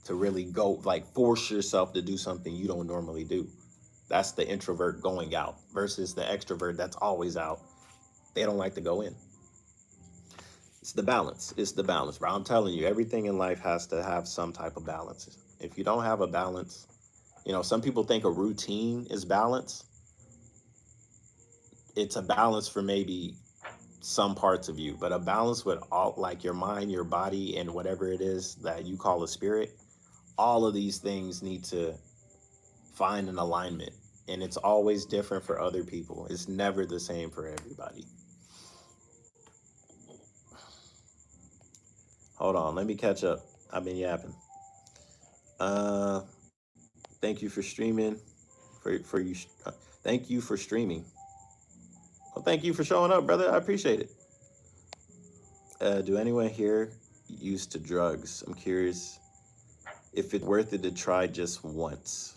to really go like force yourself to do something you don't normally do. That's the introvert going out versus the extrovert that's always out. They don't like to go in. It's the balance. It's the balance, bro. I'm telling you, everything in life has to have some type of balance. If you don't have a balance, some people think a routine is balance. It's a balance for maybe some parts of you, but a balance with all, like your mind, your body, and whatever it is that you call a spirit, all of these things need to find an alignment. And it's always different for other people. It's never the same for everybody. Hold on, let me catch up. I've been yapping. Uh, thank you for streaming. For you, thank you for streaming. Well, thank you for showing up, brother. I appreciate it. Do anyone here used to drugs? I'm curious if it's worth it to try just once.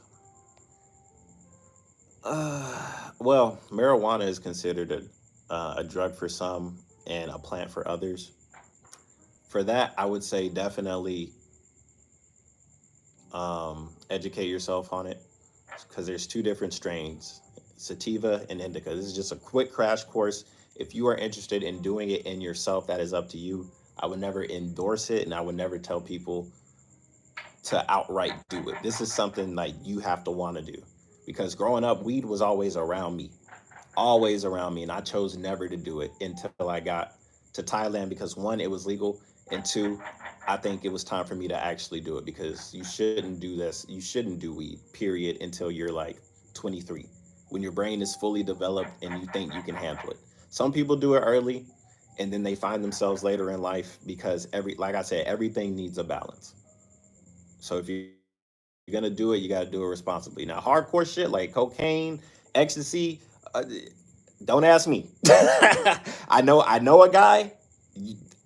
Well, marijuana is considered a drug for some and a plant for others. For that, I would say definitely educate yourself on it, because there's two different strains, sativa and indica. This is just a quick crash course. If you are interested in doing it in yourself, that is up to you. I would never endorse it, and I would never tell people to outright do it. This is something like you have to want to do, because growing up, weed was always around me, and I chose never to do it until I got to Thailand, because one, it was legal, and two, I think it was time for me to actually do it, because you shouldn't do this. You shouldn't do weed, period, until you're like 23, when your brain is fully developed and you think you can handle it. Some people do it early, and then they find themselves later in life, because like I said, everything needs a balance. So if you're gonna do it, you got to do it responsibly. Now, hardcore shit like cocaine, ecstasy, don't ask me. I know a guy.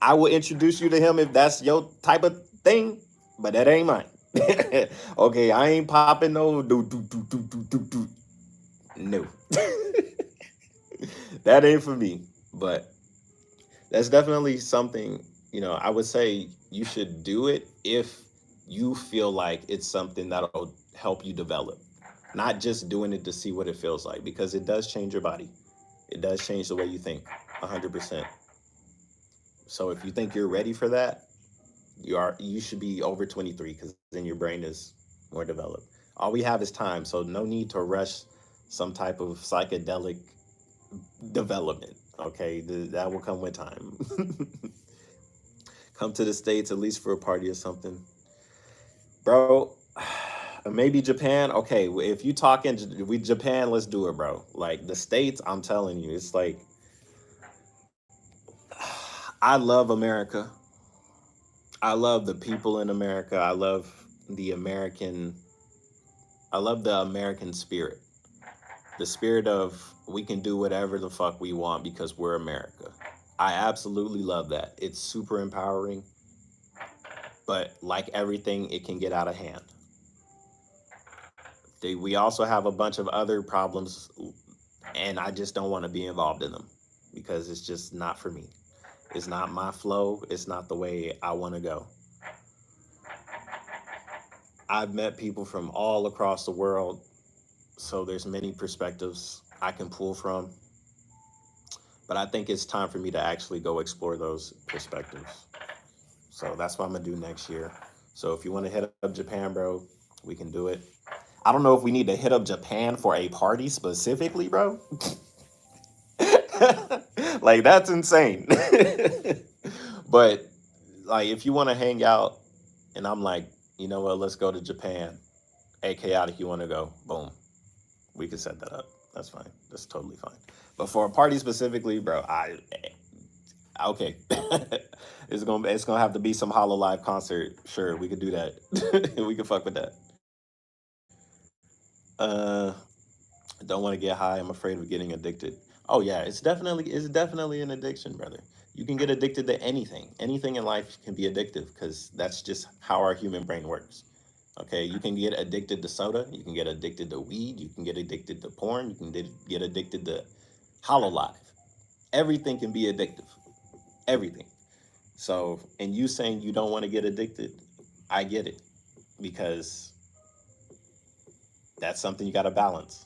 I will introduce you to him if that's your type of thing, but that ain't mine. Okay, I ain't popping no do. No. That ain't for me. But that's definitely something, I would say you should do it if you feel like it's something that'll help you develop, not just doing it to see what it feels like, because it does change your body. It does change the way you think 100%. So if you think you're ready for that, you should be over 23, because then your brain is more developed. All we have is time, so no need to rush some type of psychedelic development. Okay, that will come with time. Come to the States at least for a party or something, bro. Maybe Japan. Okay, if you talking Japan, let's do it, bro. Like the States, I'm telling you, it's like I love America. I love the people in America. The American. I love the American spirit. The spirit of we can do whatever the fuck we want because we're America. I absolutely love that. It's super empowering. But like everything, it can get out of hand. We also have a bunch of other problems, and I just don't want to be involved in them, because it's just not for me. It's not my flow. It's not the way I want to go. I've met people from all across the world, so there's many perspectives I can pull from. But I think it's time for me to actually go explore those perspectives. So that's what I'm gonna do next year. So if you want to hit up Japan, bro, we can do it. I don't know if we need to hit up Japan for a party specifically, bro. Like that's insane. But like if you want to hang out and I'm like, you know what, let's go to Japan. Hey, chaotic, you want to go? Boom. We can set that up. That's fine. That's totally fine. But for a party specifically, bro, okay. It's gonna have to be some Hollow Live concert. Sure, we could do that. We could fuck with that. Uh, don't want to get high. I'm afraid of getting addicted. Oh yeah, it's definitely an addiction, brother. You can get addicted to anything. Anything in life can be addictive, because that's just how our human brain works. Okay, you can get addicted to soda. You can get addicted to weed. You can get addicted to porn. You can get addicted to Hollow Live. Everything can be addictive. Everything. So, and you saying you don't want to get addicted, I get it. because that's something you got to balance.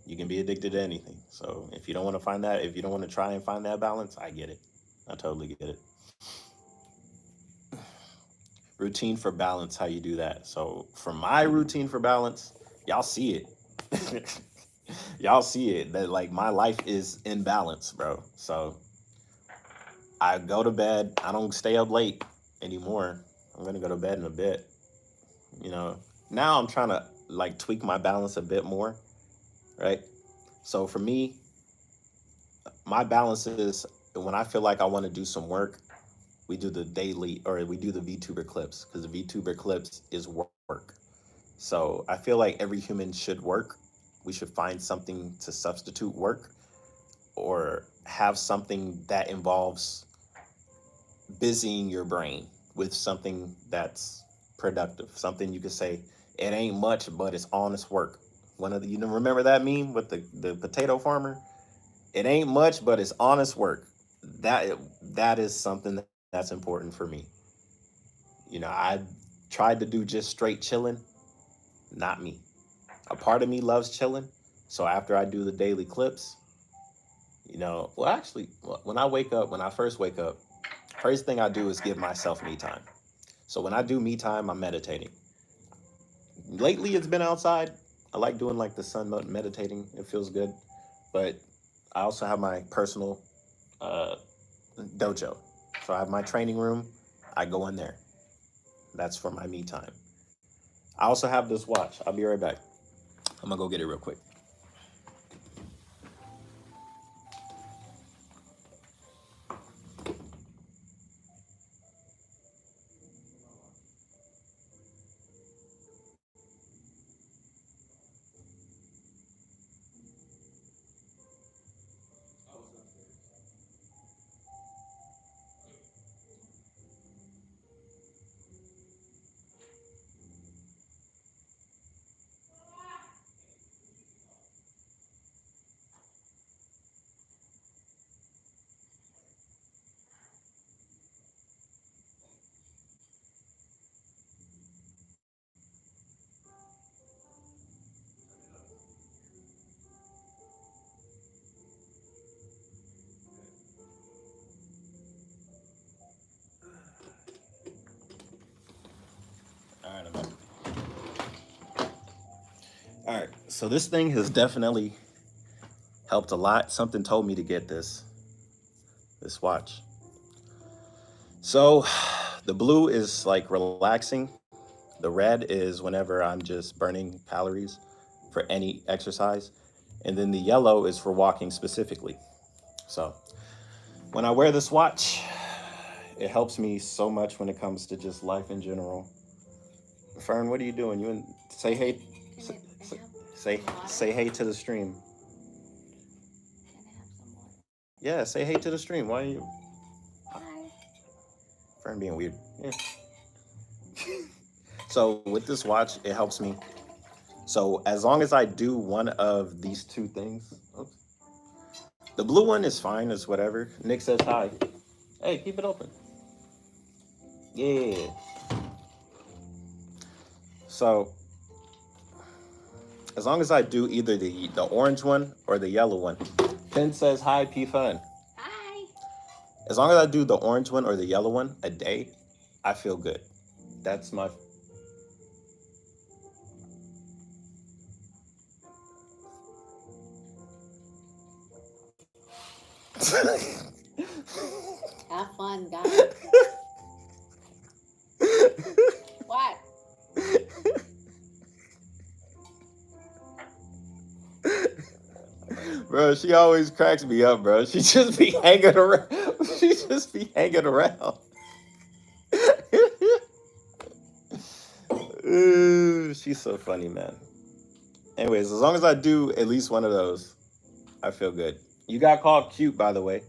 You can be addicted to anything. So if you don't want to find that, if you don't want to try and find that balance, I get it. I totally get it. Routine for balance, how you do that. So for my routine for balance, y'all see it. Y'all see it that like my life is in balance, bro. So I go to bed. I don't stay up late anymore. I'm gonna go to bed in a bit. You know, now I'm trying to like tweak my balance a bit more, right? So for me, my balance is when I feel like I want to do some work, we do the daily or we do the VTuber clips because the VTuber clips is work. So I feel like every human should work. We should find something to substitute work or have something that involves busying your brain with something that's productive, something you could say, it ain't much, but it's honest work. One of the, you know, remember that meme with the potato farmer? It ain't much, but it's honest work. That that is something that's important for me. You know, I tried to do just straight chilling, not me. A part of me loves chilling. So after I do the daily clips, you know, well, actually, when I wake up, when I first wake up, first thing I do is give myself me time. So when I do me time, I'm meditating. Lately, it's been outside. I like doing like the sun meditating. It feels good. But I also have my personal uh, dojo. So I have my training room. I go in there. That's for my me time. I also have this watch. I'll be right back. I'm gonna go get it real quick. All right, I'm back. All right, so this thing has definitely helped a lot. Something told me to get this watch. So the blue is like relaxing. The red is whenever I'm just burning calories for any exercise. And then the yellow is for walking specifically. So when I wear this watch, it helps me so much when it comes to just life in general. Fern, what are you doing? You say hey. Say hey to the stream. Yeah, say hey to the stream. Why are you? Hi. Fern being weird. Yeah. So with this watch, it helps me. So as long as I do one of these two things, oops, the blue one is fine, it's whatever. Nick says hi. Hey, keep it open. Yeah. So as long as I do either the orange one or the yellow one. Pen says hi, P Fun. Hi. As long as I do the orange one or the yellow one a day, I feel good. That's my Have fun, guys. What? Bro, she always cracks me up, bro. She just be hanging around. She just be hanging around. Ooh, she's so funny, man. Anyways, as long as I do at least one of those, I feel good. You got called cute, by the way.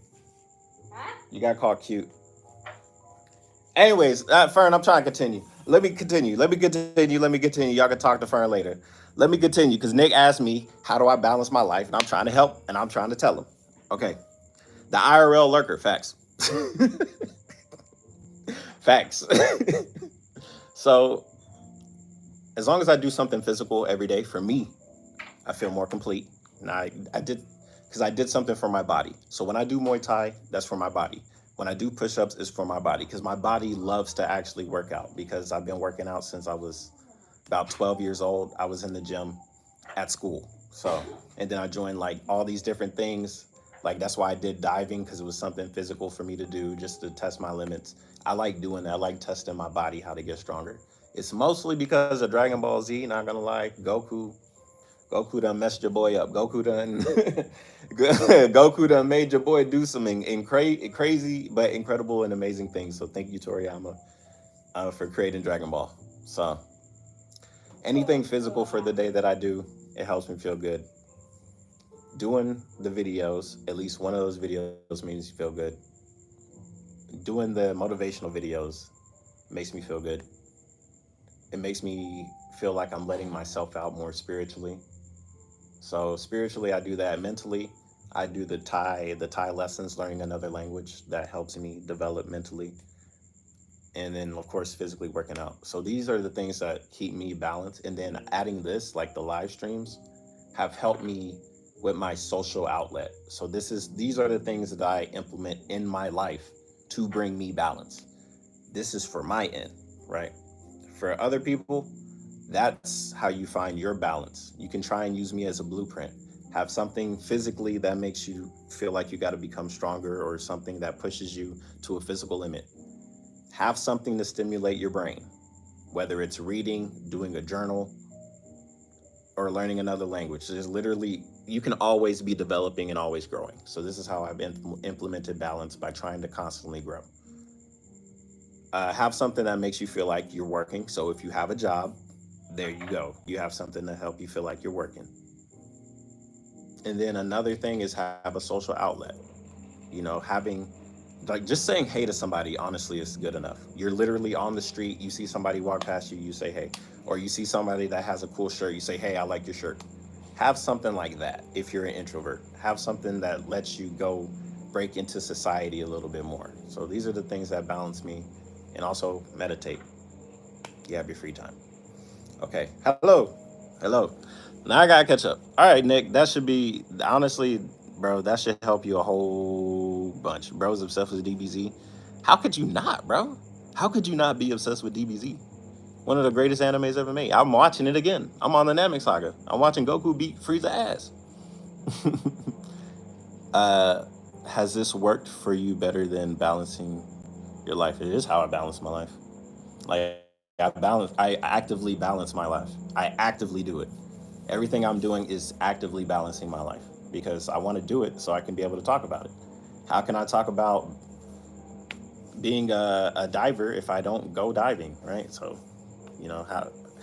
Huh? You got called cute. Anyways, Fern, I'm trying to continue. Let me continue. Y'all can talk to Fern later. Let me continue because Nick asked me, how do I balance my life? And I'm trying to help and I'm trying to tell him. Okay. The IRL lurker, facts. Facts. So as long as I do something physical every day, for me, I feel more complete. And I did, because I did something for my body. So when I do Muay Thai, that's for my body. When I do push-ups, it's for my body, because my body loves to actually work out, because I've been working out since I was about 12 years old. I was in the gym at school. So, and then I joined like all these different things. Like that's why I did diving, because it was something physical for me to do, just to test my limits. I like doing that. I like testing my body, how to get stronger. It's mostly because of Dragon Ball Z, not gonna lie. Goku done messed your boy up. Goku done Goku done made your boy do some crazy but incredible and amazing things. So thank you, Toriyama, for creating Dragon Ball. So anything physical for the day that I do, it helps me feel good. Doing the videos, at least one of those videos makes you feel good. Doing the motivational videos makes me feel good. It makes me feel like I'm letting myself out more spiritually. So spiritually, I do that. Mentally, I do the Thai lessons, learning another language that helps me develop mentally. And then of course, physically working out. So these are the things that keep me balanced. And then adding this, like the live streams, have helped me with my social outlet. So these are the things that I implement in my life to bring me balance. This is for my end, right? For other people, that's how you find your balance. You can try and use me as a blueprint. Have something physically that makes you feel like you got to become stronger, or something that pushes you to a physical limit. Have something to stimulate your brain, whether it's reading, doing a journal, or learning another language. There's literally, you can always be developing and always growing. So this is how I've implemented balance, by trying to constantly grow. Have something that makes you feel like you're working. So if you have a job, there you go. You have something to help you feel like you're working. And then another thing is have a social outlet. Having, like, just saying hey to somebody, honestly, is good enough. You're literally on the street, you see somebody walk past you, you say hey. Or you see somebody that has a cool shirt, you say, hey, I like your shirt. Have something like that if you're an introvert. Have something that lets you go break into society a little bit more. So these are the things that balance me. And also meditate. You have your free time. Okay. Hello. Now I gotta catch up. All right, Nick. That should be, honestly, bro. That should help you a whole bunch. Bro's obsessed with DBZ. How could you not, bro? How could you not be obsessed with DBZ? One of the greatest animes ever made. I'm watching it again. I'm on the Namek Saga. I'm watching Goku beat Frieza ass. uh, has this worked for you better than balancing your life? It is how I balance my life. Like I actively balance my life. I actively do it. Everything I'm doing is actively balancing my life, because I want to do it so I can be able to talk about it. How can I talk about being a diver if I don't go diving, right? So,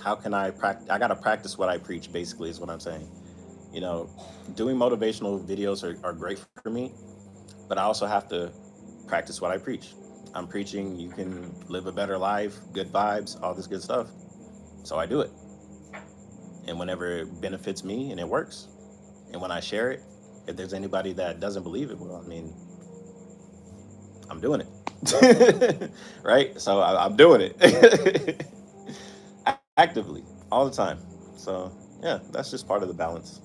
how can I practice? I got to practice what I preach, basically, is what I'm saying. You know, doing motivational videos are great for me, but I also have to practice what I preach. I'm preaching you can live a better life, good vibes, all this good stuff. So I do it. And whenever it benefits me and it works, and when I share it, if there's anybody that doesn't believe it, well, I mean, I'm doing it. Right? So I'm doing it actively all the time. So, yeah, that's just part of the balance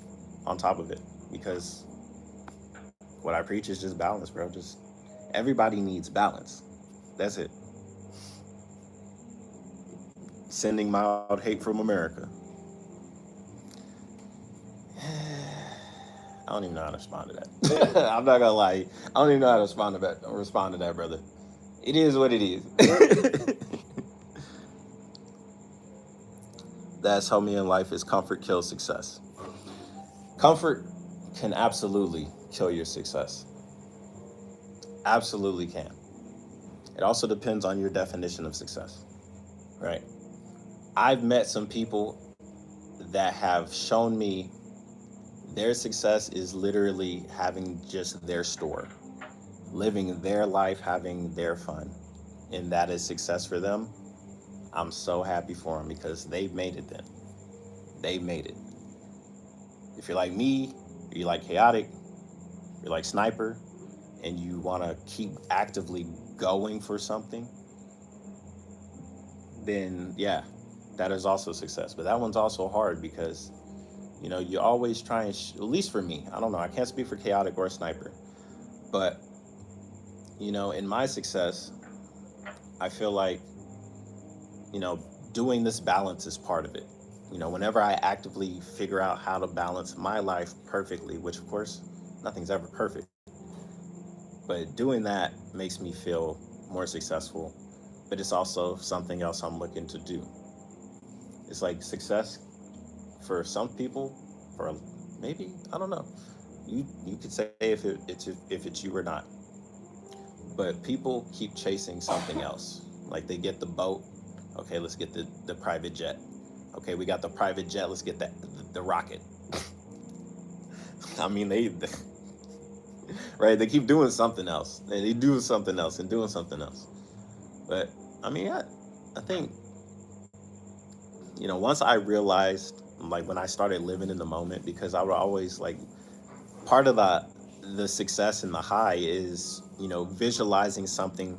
on top of it, because what I preach is just balance, bro. Just everybody needs balance. That's it. Sending mild hate from America. I don't even know how to respond to that. I'm not gonna lie. I don't even know how to respond to that, brother. It is what it is. That's helped me in life is comfort kills success. Comfort can absolutely kill your success. Absolutely can. It also depends on your definition of success, right? I've met some people that have shown me their success is literally having just their store, living their life, having their fun, and that is success for them. I'm so happy for them, because they've made it then. They've made it. If you're like me, you're like chaotic, you're like sniper, and you want to keep actively going for something, then yeah, That is also success. But that one's also hard because, you always try and, at least for me, I don't know, I can't speak for Chaotic or Sniper, but, in my success, I feel like, you know, doing this balance is part of it. Whenever I actively figure out how to balance my life perfectly, which of course, nothing's ever perfect, but doing that makes me feel more successful. But it's also something else I'm looking to do. It's like success for some people, for maybe, I don't know. You could say if it's you or not. But people keep chasing something else. Like they get the boat. Okay, let's get the private jet. Okay, we got the private jet. Let's get the rocket. I mean, they right. They keep doing something else. They do something else and doing something else. But I mean, I think once I realized, like when I started living in the moment, because I would always like part of the success and the high is visualizing something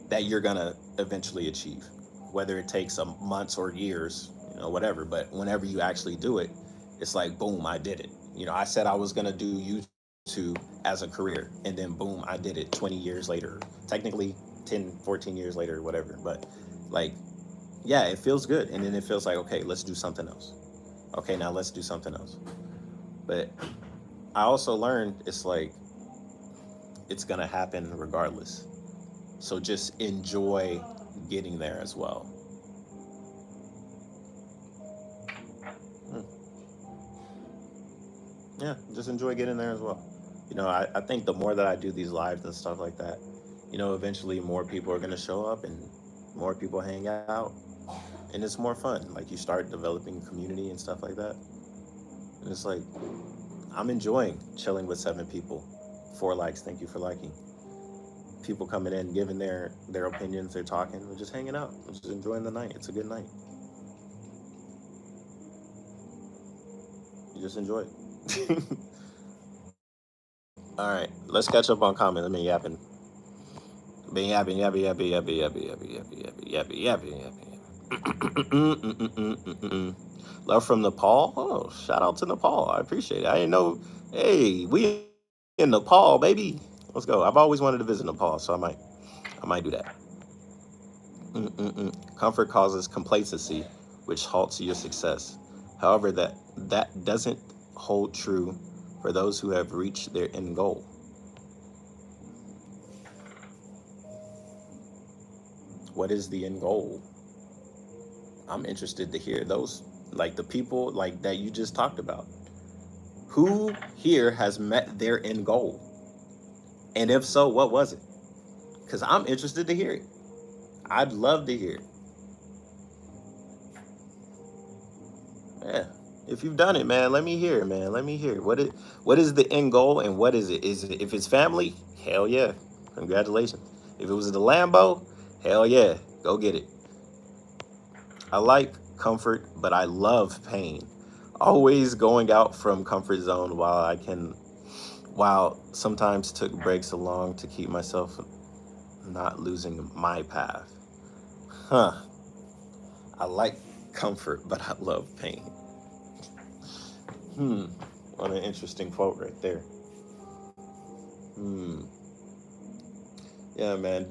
that you're gonna eventually achieve, whether it takes months or years, whatever. But whenever you actually do it, it's like boom, I did it. I said I was gonna do YouTube as a career, and then boom, I did it 20 years later, technically 10, 14 years later, whatever. But like, yeah, it feels good, and then it feels like, okay, let's do something else. Okay, now let's do something else. But I also learned it's like it's gonna happen regardless. So just enjoy getting there as well. Hmm. Yeah, just enjoy getting there as well. I think the more that I do these lives and stuff like that, eventually more people are gonna show up and more people hang out, and it's more fun. Like you start developing community and stuff like that. And it's like I'm enjoying chilling with 7 people. 4 likes, thank you for liking. People coming in, giving their opinions, they're talking, we're just hanging out, we're just enjoying the night. It's a good night. You just enjoy it. All right, let's catch up on comments. Let me yapping. Been yapping, yapping, yapping, yapping, yapping, yapping, yapping, yapping, yapping, yapping. Love from Nepal. Oh, shout out to Nepal. I appreciate it. I didn't know. Hey, we in Nepal, baby. Let's go. I've always wanted to visit Nepal, so I might do that. Comfort causes complacency, which halts your success. However, that doesn't hold true for those who have reached their end goal. What is the end goal? I'm interested to hear those, like the people like that you just talked about. Who here has met their end goal? And if so, what was it? Because I'm interested to hear it. I'd love to hear it. Yeah. If you've done it, man, let me hear, man. Let me hear. What is the end goal and what is it? Is it if it's family? Hell yeah. Congratulations. If it was the Lambo, hell yeah. Go get it. I like comfort, but I love pain. Always going out from comfort zone while sometimes took breaks along to keep myself not losing my path. Huh. I like comfort, but I love pain. Hmm. What an interesting quote right there. Hmm. Yeah, man.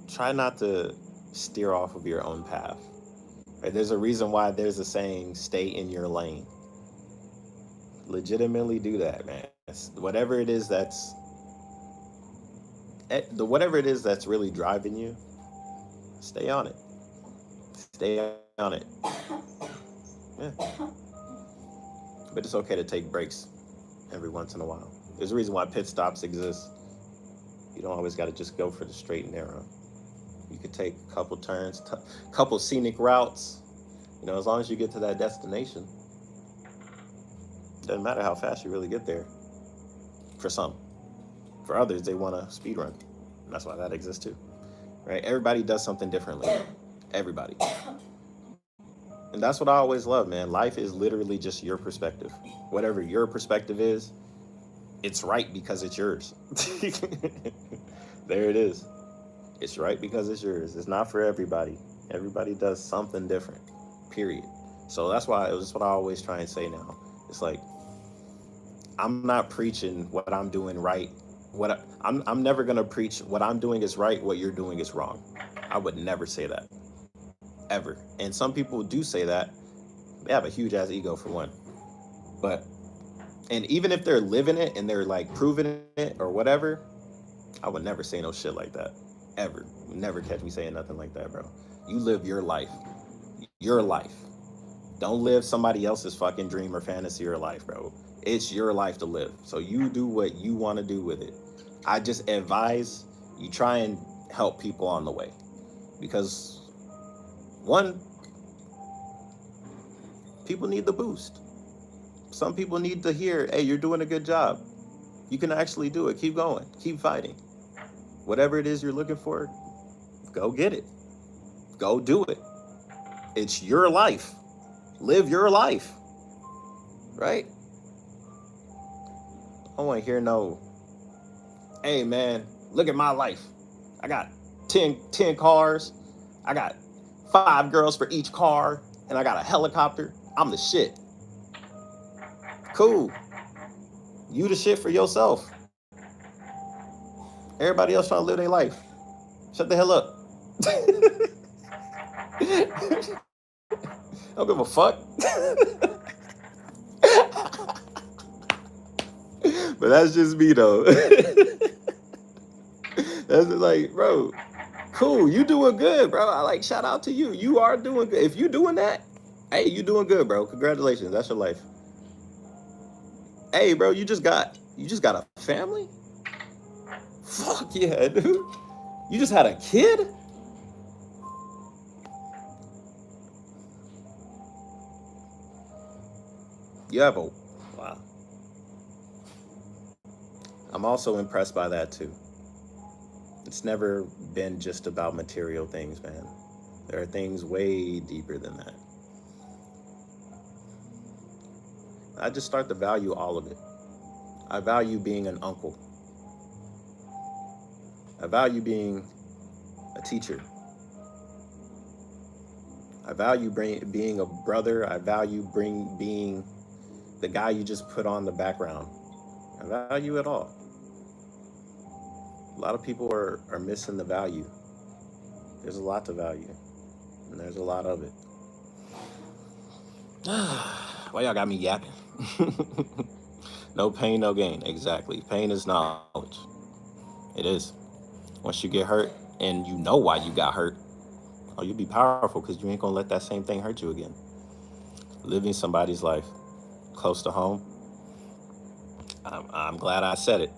Try not to steer off of your own path. Right? There's a reason why there's a saying, stay in your lane. Legitimately do that, man. Whatever it is that's really driving you, stay on it. Stay on it. Yeah. But it's okay to take breaks every once in a while. There's a reason why pit stops exist. You don't always got to just go for the straight and narrow. You could take a couple turns, couple scenic routes. As long as you get to that destination, doesn't matter how fast you really get there. For some, for others, they want to speed run. And that's why that exists too, right? Everybody does something differently. Everybody. And that's what I always love, man. Life is literally just your perspective. Whatever your perspective is, it's right because it's yours. There it is. It's right because it's yours. It's not for everybody. Everybody does something different. Period. So that's what I always try and say now. It's like I'm not preaching what I'm doing right. I'm never gonna preach what I'm doing is right, what you're doing is wrong. I would never say that. Ever. And some people do say that. They have a huge ass ego for one. But and even if they're living it and they're like proving it or whatever, I would never say no shit like that. Ever. Never catch me saying nothing like that, bro. You live your life. Your life. Don't live somebody else's fucking dream or fantasy or life, bro. It's your life to live. So you do what you want to do with it. I just advise you try and help people on the way. Because one, people need the boost. Some people need to hear, hey, you're doing a good job. You can actually do it. Keep going. Keep fighting. Whatever it is you're looking for, go get it. Go do it. It's your life. Live your life. Right? I don't want to hear no, hey, man, look at my life. I got 10 cars. I got 5 girls for each car. And I got a helicopter. I'm the shit. Cool. You the shit for yourself. Everybody else trying to live their life. Shut the hell up. Don't give a fuck. But that's just me though. That's just like, bro, cool. You doing good, bro. I like shout out to you. You are doing good. If you doing that, hey, you doing good, bro. Congratulations. That's your life. Hey, bro, you just got a family? Fuck yeah, dude. You just had a kid? You have a wow. I'm also impressed by that too. It's never been just about material things, man. There are things way deeper than that. I just start to value all of it. I value being an uncle. I value being a teacher. I value being a brother. I value being the guy you just put on the background. I value it all. A lot of people are missing the value. There's a lot to value, and there's a lot of it. Why y'all got me yapping? No pain, no gain. Exactly. Pain is knowledge. It is. Once you get hurt and you know why you got hurt, oh, you'll be powerful because you ain't gonna let that same thing hurt you again. Living somebody's life close to home. I'm glad I said it.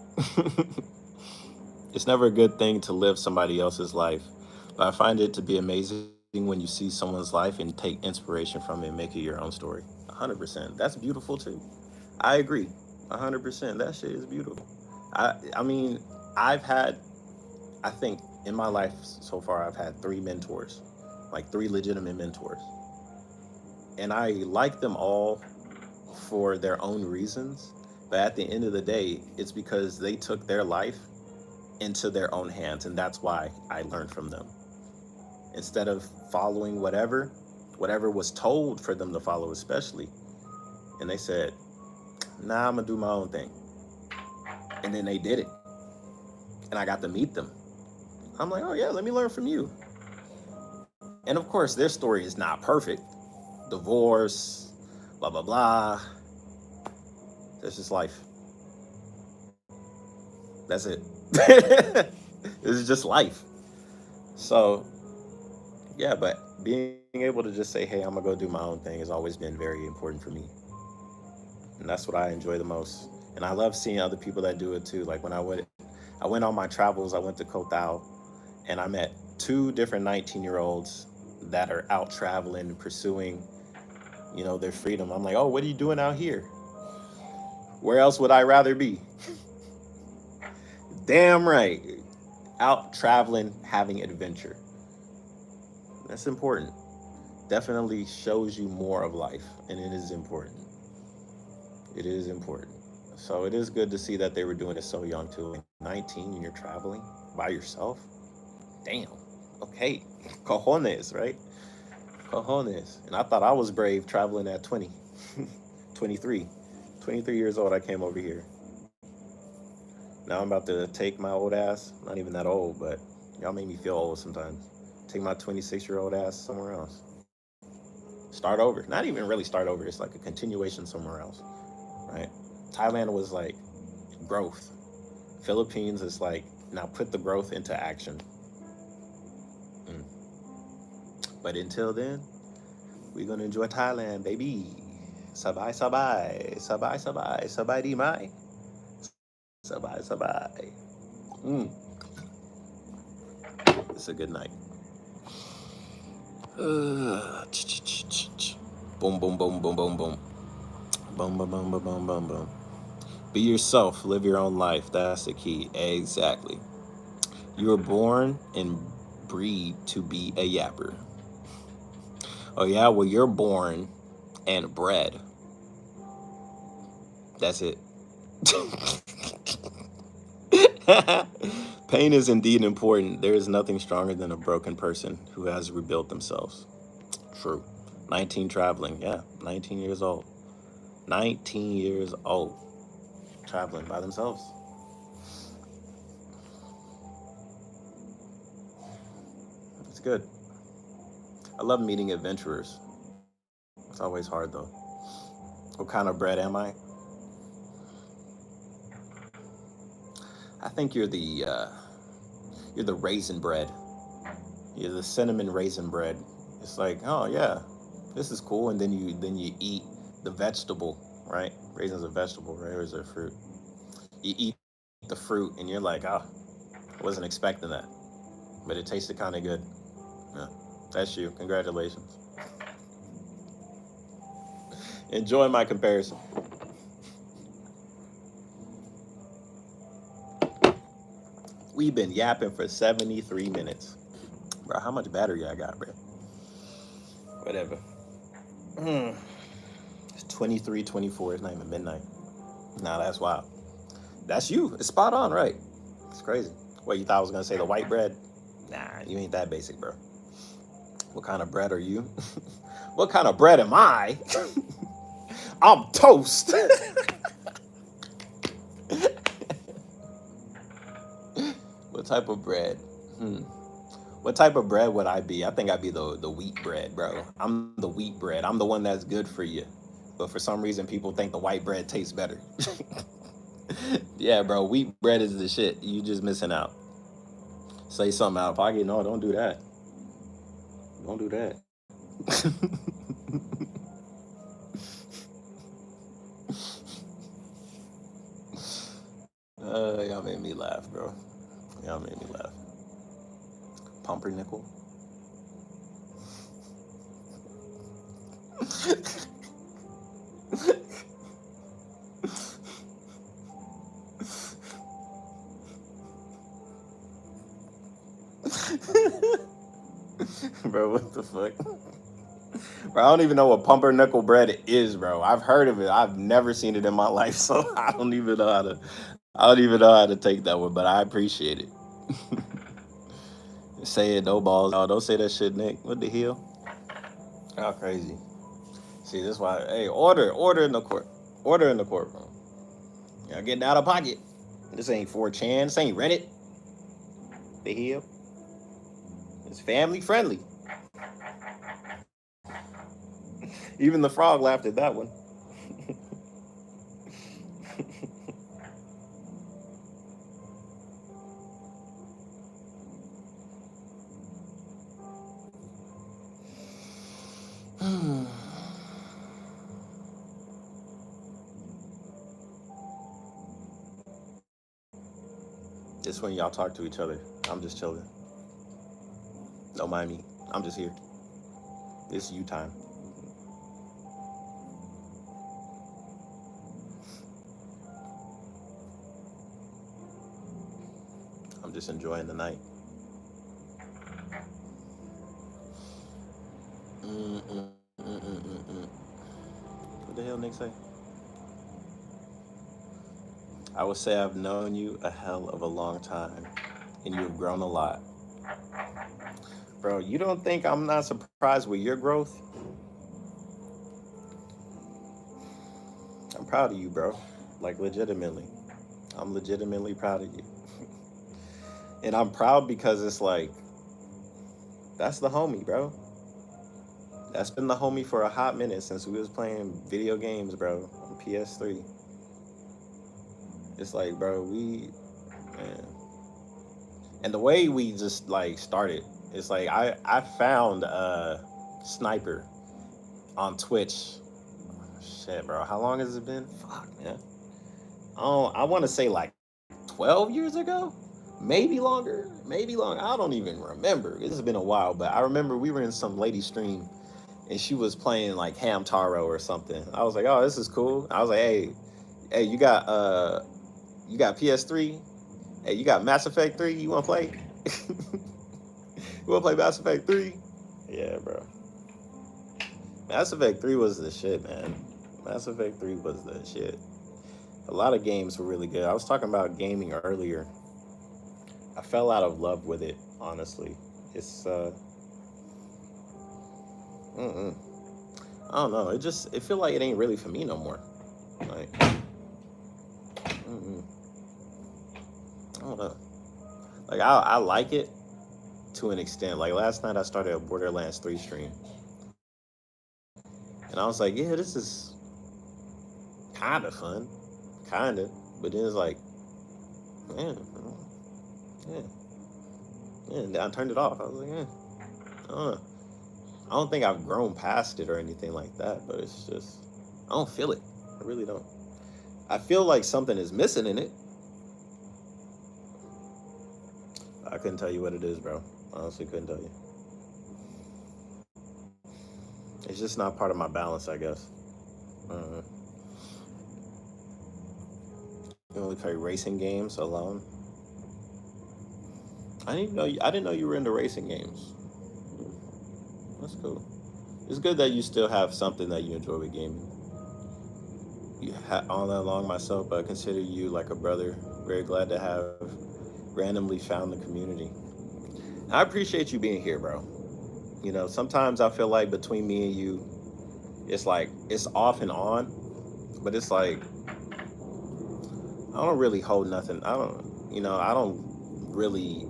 It's never a good thing to live somebody else's life, but I find it to be amazing when you see someone's life and take inspiration from it and make it your own story. 100%. That's beautiful too. I agree. 100%. That shit is beautiful. I mean, I've had, I think in my life so far, I've had 3 mentors, like 3 legitimate mentors. And I like them all for their own reasons. But at the end of the day, it's because they took their life into their own hands. And that's why I learned from them. Instead of following whatever was told for them to follow, especially. And they said, nah, I'm going to do my own thing. And then they did it. And I got to meet them. I'm like, oh yeah, let me learn from you. And of course, their story is not perfect. Divorce, blah, blah, blah. That's just life. That's it. This is just life. So, yeah, but being able to just say, hey, I'm going to go do my own thing has always been very important for me. And that's what I enjoy the most. And I love seeing other people that do it too. Like when I went on my travels, I went to Koh Tao and I met 2 different 19-year-olds that are out traveling, pursuing, their freedom. I'm like, oh, what are you doing out here? Where else would I rather be? Damn right. Out traveling, having adventure. That's important. Definitely shows you more of life, and it is important. It is important. So it is good to see that they were doing it so young too. Like 19 and you're traveling by yourself. Damn. Okay, cojones, right? Cojones. And I thought I was brave traveling at 20, 23. 23 years old, I came over here. Now I'm about to take my old ass, not even that old, but y'all make me feel old sometimes. Take my 26-year-old ass somewhere else. Start over. Not even really start over. It's like a continuation somewhere else, right? Thailand was like growth. Philippines is like, now put the growth into action. Mm. But until then, we're gonna enjoy Thailand, baby. Sabay sabay, sabay sabay, sabay di mai, sabay sabay. Mm. It's a good night. Boom, boom, boom, boom, boom, boom. Boom, boom, boom, boom, boom, boom, boom. Be yourself. Live your own life. That's the key. Exactly. You were born and breed to be a yapper. Oh, yeah? Well, you're born and bred. That's it. Pain is indeed important. There is nothing stronger than a broken person who has rebuilt themselves. True. 19 traveling. Yeah, 19 years old. 19 years old. Traveling by themselves. It's good. I love meeting adventurers. It's always hard though. What kind of bread am I? I think you're the raisin bread. You're the cinnamon raisin bread. It's like, oh yeah, this is cool, and then you eat the vegetable, right? Raisin's a vegetable, right? Or is it a fruit? You eat the fruit, and you're like, oh, I wasn't expecting that, but it tasted kind of good. Yeah, that's you. Congratulations. Enjoy my comparison. We've been yapping for 73 minutes. Bro, how much battery I got, bro? Whatever. Mm. It's 23, 24. It's not even midnight. Nah, that's wild. That's you. It's spot on, right? It's crazy. What, you thought I was going to say the white bread? Nah, you ain't that basic, bro. What kind of bread are you? What kind of bread am I? I'm toast. What type of bread? Hmm. What type of bread would I be? I think I'd be the wheat bread, bro. I'm the wheat bread. I'm the one that's good for you. But for some reason, people think the white bread tastes better. Yeah, bro. Wheat bread is the shit. You just missing out. Say something out of pocket. No, don't do that. Don't do that. Y'all made me laugh, bro. Y'all made me laugh. Pumpernickel. Bro, what the fuck? Bro, I don't even know what pumpernickel bread is, bro. I've heard of it. I've never seen it in my life, so I don't even know how to. I don't even know how to take that one, but I appreciate it. Say it, no balls. Oh, don't say that shit, Nick. What the hell? How crazy. See, this why. Hey, order in the court, order in the courtroom. Y'all getting out of pocket. This ain't 4chan. This ain't Reddit. The hell? It's family friendly. Even the frog laughed at that one. This when y'all talk to each other. I'm just chilling. Don't mind me. I'm just here. It's you time. I'm just enjoying the night. What the hell Nick say? I would say I've known you a hell of a long time, and you've grown a lot. Bro, you don't think I'm not surprised with your growth? I'm proud of you, bro. Like, legitimately. I'm legitimately proud of you. And I'm proud because it's like, that's the homie, bro. That's been the homie for a hot minute since we was playing video games, bro, on PS3. It's like, bro, man. And the way we just like started, it's like I found Sniper on Twitch. Shit, bro, how long has it been? Fuck, man. Oh, I want to say like 12 years ago, maybe longer, maybe long. I don't even remember. It's been a while, but I remember we were in some lady stream and she was playing like Hamtaro or something. I was like, oh, this is cool. I was like, hey, you got PS3? Hey, you got Mass Effect 3? You wanna play? You wanna play Mass Effect 3? Yeah, bro. Mass Effect 3 was the shit, man. Mass Effect 3 was the shit. A lot of games were really good. I was talking about gaming earlier. I fell out of love with it, honestly. It's I don't know. It feel like it ain't really for me no more. Like, I don't know. Like I like it to an extent. Like last night I started a Borderlands 3 stream. And I was like, yeah, this is kind of fun. Kind of. But then it's like, man, yeah. Yeah, and I turned it off. I was like, I don't know. I don't think I've grown past it or anything like that, but it's just, I don't feel it. I really don't. I feel like something is missing in it. I couldn't tell you what it is, bro. Honestly, couldn't tell you. It's just not part of my balance, I guess. Uh, you only play racing games alone. I didn't know you were into racing games. That's cool. It's good that you still have something that you enjoy with gaming. All that long myself, but I consider you like a brother. Very glad to have randomly found the community. I appreciate you being here, bro. You know, sometimes I feel like between me and you, it's like it's off and on, but it's like I don't really hold nothing. I don't really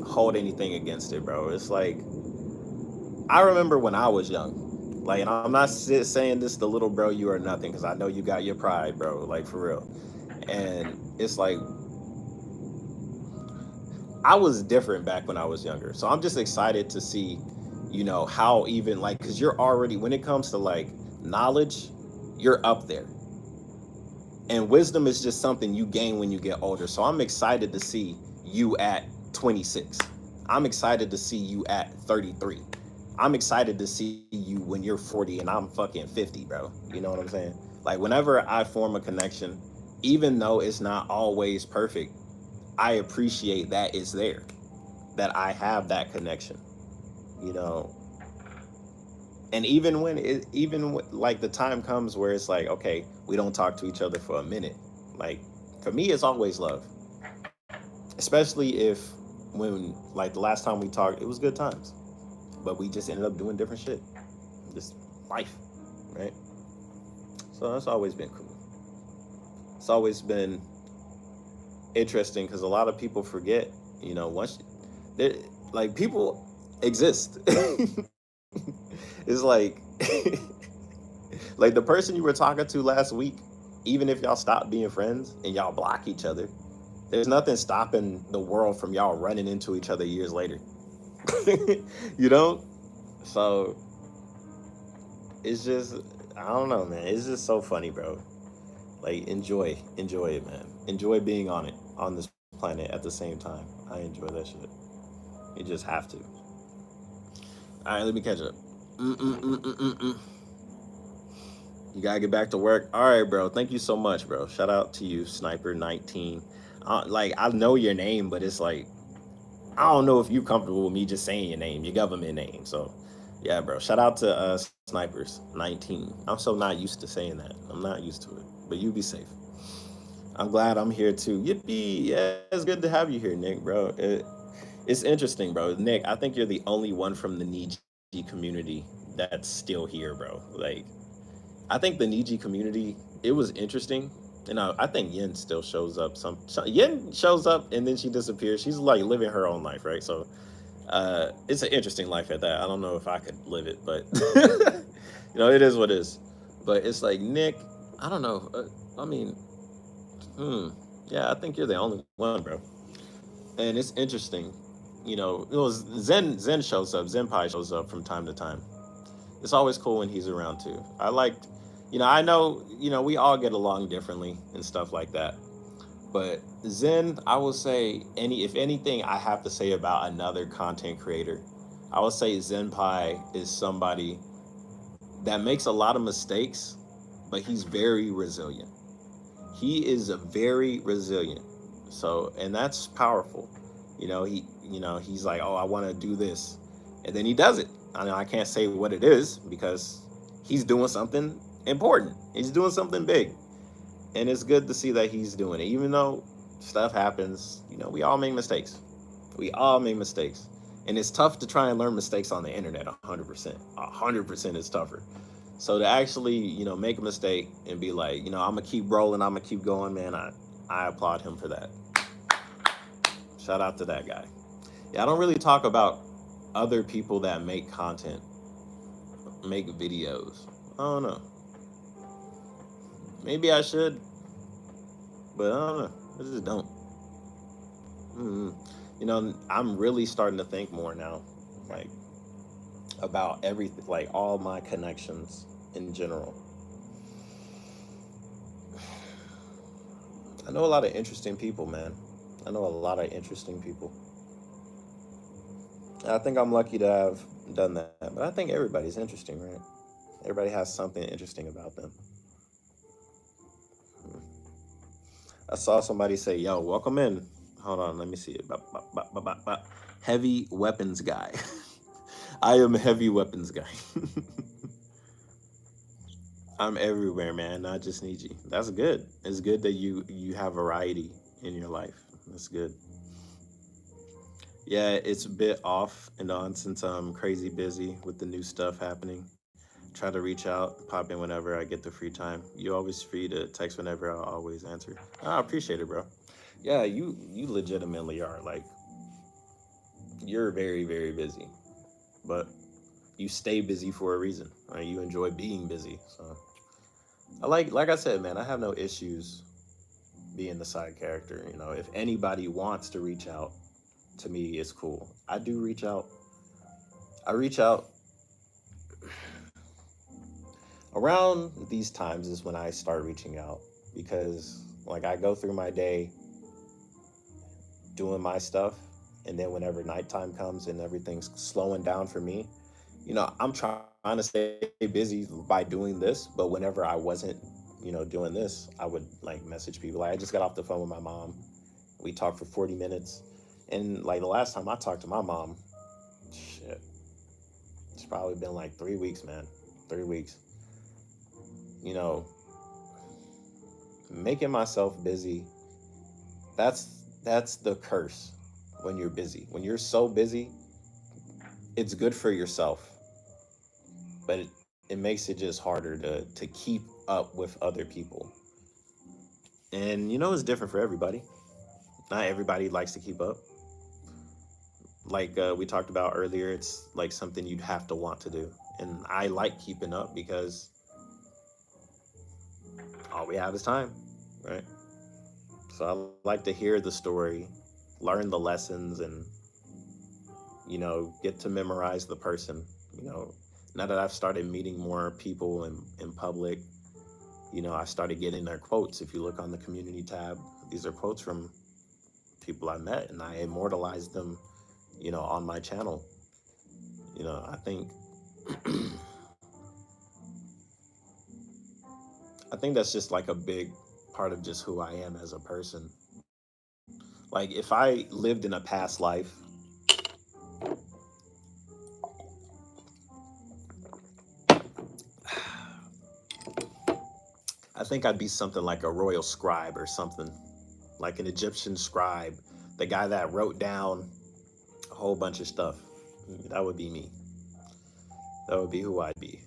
hold anything against it, bro. It's like I remember when I was young. Like, and I'm not saying this the little bro you are nothing because I know you got your pride, bro. Like for real. And it's like I was different back when I was younger. So I'm just excited to see, how even like because you're already when it comes to like knowledge, you're up there. And wisdom is just something you gain when you get older. So I'm excited to see you at 26. I'm excited to see you at 33. I'm excited to see you when you're 40 and I'm fucking 50, bro. You know what I'm saying? Like whenever I form a connection, even though it's not always perfect, I appreciate that it's there, that I have that connection, you know. And like the time comes where it's like, okay, we don't talk to each other for a minute. Like for me, it's always love, especially if when like the last time we talked, it was good times, but we just ended up doing different shit, just life, right? So that's always been cool. It's always been interesting because a lot of people forget, once they like people exist. It's like like the person you were talking to last week, even if y'all stop being friends and y'all block each other, there's nothing stopping the world from y'all running into each other years later. you know so it's just, I don't know, man, it's just so funny, bro. Like enjoy it, man. Enjoy being on this planet at the same time. I enjoy that shit. You just have to. All right, let me catch up. You gotta get back to work. All right, bro. Thank you so much, bro. Shout out to you, Sniper19. Like I know your name, but it's like I don't know if you're comfortable with me just saying your name, your government name. So, yeah, bro. Shout out to Snipers19. I'm so not used to saying that. I'm not used to it. But you be safe. I'm glad I'm here too. Yippee! Yeah, it's good to have you here, Nick, bro. It's interesting, bro. Nick, I think you're the only one from the Niji community that's still here, bro. Like, I think the Niji community, it was interesting. And I think Yin still shows up. Yin shows up and then she disappears. She's like living her own life, right? So it's an interesting life at that. I don't know if I could live it, but it is what it is. But it's like Nick, I don't know. I mean, hmm, yeah, I think you're the only one, bro. And it's interesting. It was Zen shows up. Zenpai shows up from time to time. It's always cool when he's around too. I know, we all get along differently and stuff like that. But Zen, I will say, if anything I have to say about another content creator, I would say Zenpai is somebody that makes a lot of mistakes, but he's very resilient. He is a very resilient. So, and that's powerful. He's like, oh, I want to do this, and then he does it. I know I can't say what it is because he's doing something important. He's doing something big, and it's good to see that he's doing it. Even though stuff happens, we all make mistakes. We all make mistakes, and it's tough to try and learn mistakes on the internet. 100%, 100% is tougher. So to actually, make a mistake and be like, I'm gonna keep rolling, I'm gonna keep going, man. I applaud him for that. Shout out to that guy. Yeah, I don't really talk about other people that make content, make videos. I don't know. Maybe I should, but I don't know. I just don't. mm I'm really starting to think more now, like about everything, like all my connections in general. I know a lot of interesting people, man. I know a lot of interesting people. I think I'm lucky to have done that, but I think everybody's interesting, right? Everybody has something interesting about them. I saw somebody say, "Yo, welcome in." Hold on, let me see it. Heavy weapons guy. I am heavy weapons guy. I'm everywhere, man. Not just Niji. That's good. It's good that you have variety in your life. That's good. Yeah, it's a bit off and on since I'm crazy busy with the new stuff happening. Try to reach out, pop in whenever I get the free time. You always free to text whenever. I'll always answer. I appreciate it, bro. Yeah, you legitimately are like you're very very busy, but you stay busy for a reason. Right? You enjoy being busy, so like I said, man. I have no issues being the side character. If anybody wants to reach out to me, it's cool. I do reach out. I reach out around these times is when I start reaching out because like I go through my day doing my stuff, and then whenever nighttime comes and everything's slowing down for me, I'm trying to stay busy by doing this, but whenever I wasn't, doing this, I would like message people. Like I just got off the phone with my mom. We talked for 40 minutes. And like the last time I talked to my mom, shit, it's probably been like 3 weeks, man. 3 weeks. You know, making myself busy, that's the curse when you're busy. When you're so busy, it's good for yourself, but it makes it just harder to keep up with other people. And it's different for everybody. Not everybody likes to keep up. Like we talked about earlier, it's like something you'd have to want to do. And I like keeping up because all we have is time, right? So I like to hear the story, learn the lessons, and get to memorize the person. You know, now that I've started meeting more people in public, I started getting their quotes. If you look on the community tab, these are quotes from people I met, and I immortalized them, on my channel. I think I think that's just like a big part of just who I am as a person. Like if I lived in a past life, I think I'd be something like a royal scribe or something, like an Egyptian scribe, the guy that wrote down, a whole bunch of stuff. That would be me. That would be who I'd be.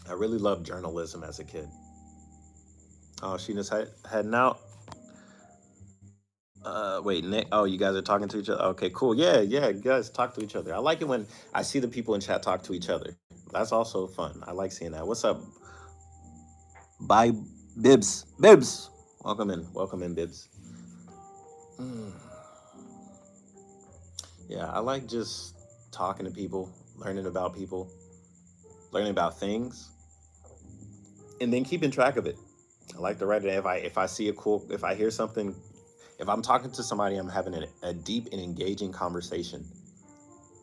I really loved journalism as a kid. Oh, she just heading out. Wait, Nick. Oh, you guys are talking to each other. Okay, cool. Yeah, yeah. You guys talk to each other. I like it when I see the people in chat talk to each other. That's also fun. I like seeing that. What's up? Bye, Bibs. Bibs. Welcome in. Welcome in, Bibs. Mm. Yeah, I like just talking to people, people, learning about things, and then keeping track of it. I like to write it. If I see a cool, if I hear something, if I'm talking to somebody, I'm having a deep and engaging conversation.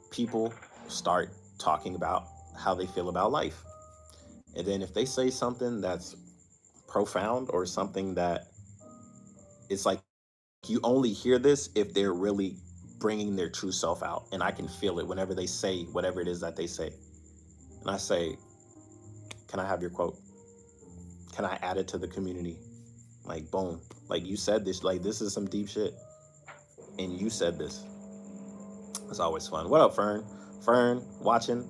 People start talking about how they feel about life, and then if they say something that's profound or something that it's like you only hear this if they're really bringing their true self out, and I can feel it whenever they say whatever it is that they say, and I say, "Can I have your quote? Can I add it to the community?" Like, boom. Like, you said this. Like, this is some deep shit. And you said this. It's always fun. What up, Fern? Fern, watching,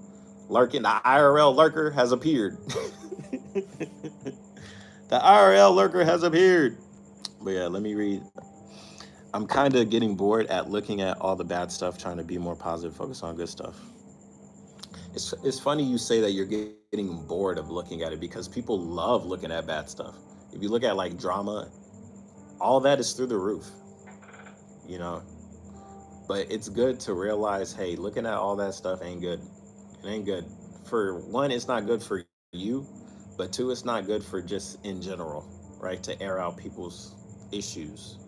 lurking. The IRL lurker has appeared. The IRL lurker has appeared. But yeah, let me read. I'm kind of getting bored at looking at all the bad stuff, trying to be more positive, focus on good stuff. It's funny you say that you're getting bored of looking at it because people love looking at bad stuff. If you look at like drama, all that is through the roof, you know. But it's good to realize, hey, looking at all that stuff ain't good. It ain't good. For one, it's not good for you, but two, it's not good for just in general, right? To air out people's issues.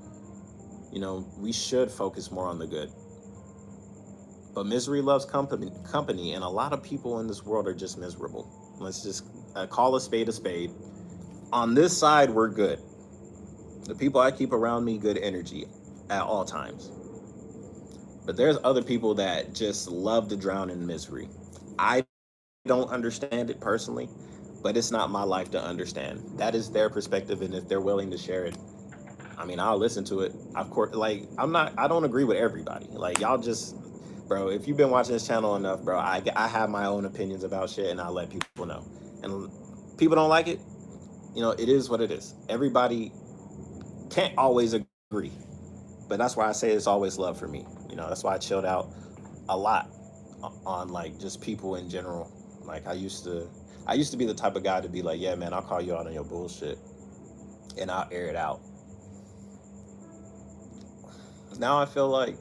You know, we should focus more on the good. But misery loves company, and a lot of people in this world are just miserable. Let's just call a spade a spade. On this side, we're good. The people I keep around me, good energy at all times. But there's other people that just love to drown in misery. I don't understand it personally, but it's not my life to understand. That is their perspective, and if they're willing to share it, I mean, I'll listen to it. Of course, like, I don't agree with everybody. Like, y'all just, bro, if you've been watching this channel enough, bro, I have my own opinions about shit, and I'll let people know. And people don't like it, you know, it is what it is. Everybody can't always agree, but that's why I say it's always love for me. You know, that's why I chilled out a lot on like just people in general. Like, I used to be the type of guy to be like, yeah, man, I'll call you out on your bullshit, and I'll air it out. Now I feel like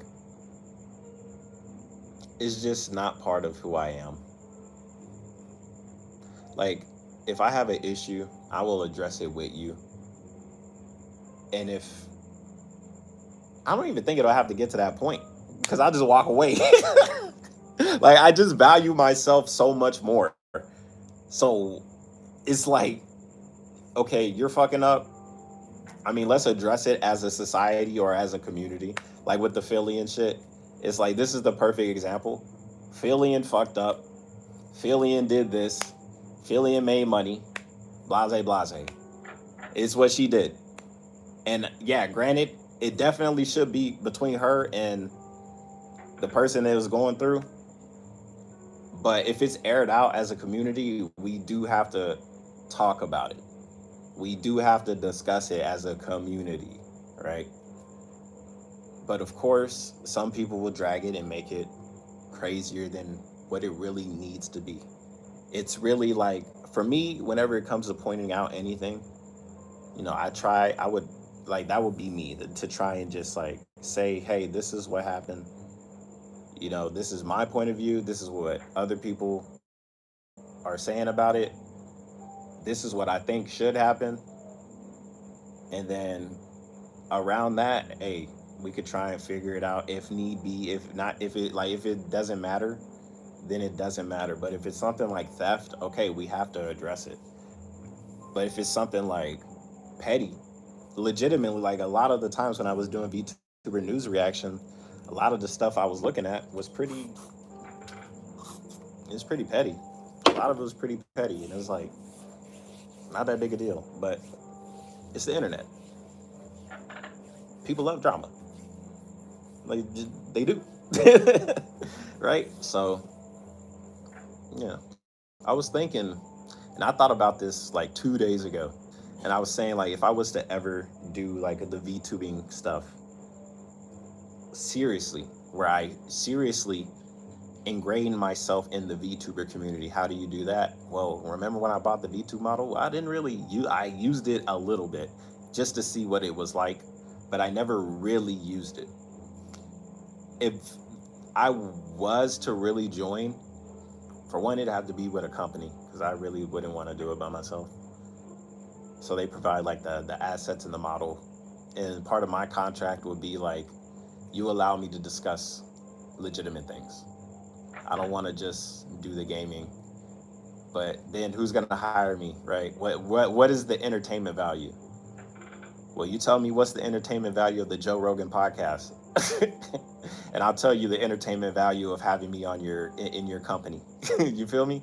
it's just not part of who I am. Like, if I have an issue, I will address it with you. And if I don't even think it'll have to get to that point, because I'll just walk away. Like, I just value myself so much more. So it's like, okay, you're fucking up. I mean, let's address it as a society or as a community. Like with the Philly and shit. It's like, this is the perfect example. Phillian fucked up. Phillian did this. Phillian made money. Blase, blase. It's what she did. And yeah, granted, it definitely should be between her and the person that was going through. But if it's aired out as a community, we do have to talk about it. We do have to discuss it as a community, right? But of course, some people will drag it and make it crazier than what it really needs to be. It's really like, for me, whenever it comes to pointing out anything, you know, I would, like, that would be me, to try and just like say, hey, this is what happened. You know, this is my point of view. This is what other people are saying about it. This is what I think should happen. And then around that, hey, we could try and figure it out if need be. If not, if it doesn't matter, then it doesn't matter. But if it's something like theft, okay, we have to address it. But if it's something like petty, legitimately, like a lot of the times when I was doing VTuber news reaction, a lot of the stuff I was looking at was pretty petty. A lot of it was pretty petty, and it was like, not that big a deal. But it's the internet. People love drama. Like, they do. Right? So, yeah, I was thinking, and I thought about this like 2 days ago, and I was saying, like, if I was to ever do like the VTubing stuff seriously, where I seriously ingrain myself in the VTuber community, how do you do that? Well, remember when I bought the V2 model? I didn't really use, I used it a little bit just to see what it was like, but I never really used it. If I was to really join, for one, it'd have to be with a company because I really wouldn't want to do it by myself. So they provide like the assets and the model, and part of my contract would be like, you allow me to discuss legitimate things. I don't want to just do the gaming, but then who's gonna hire me, right? What is the entertainment value? Well, you tell me what's the entertainment value of the Joe Rogan podcast, and I'll tell you the entertainment value of having me on in your company. You feel me?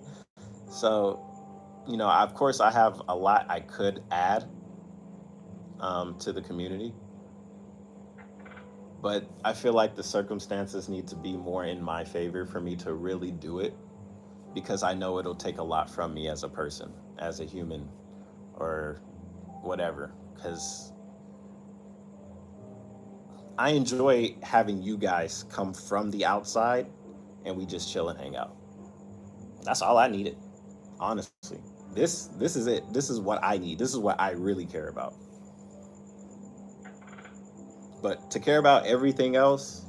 So, of course, I have a lot I could add to the community, but I feel like the circumstances need to be more in my favor for me to really do it because I know it'll take a lot from me as a person, as a human, or whatever. Because I enjoy having you guys come from the outside and we just chill and hang out. That's all I needed, honestly. This is it. This is what I need. This is what I really care about. But to care about everything else,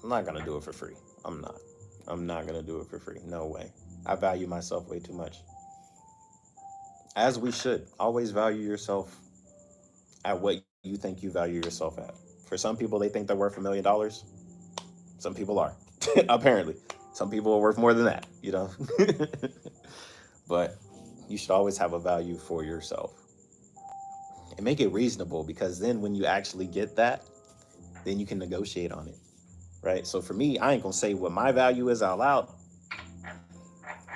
I'm not gonna do it for free. I'm not. I'm not gonna do it for free. No way. I value myself way too much. As we should. Always value yourself at what you think you value yourself at. For some people, they think they're worth $1 million. Some people are, apparently. Some people are worth more than that, you know? But you should always have a value for yourself and make it reasonable because then when you actually get that, then you can negotiate on it, right? So for me, I ain't gonna say what my value is out loud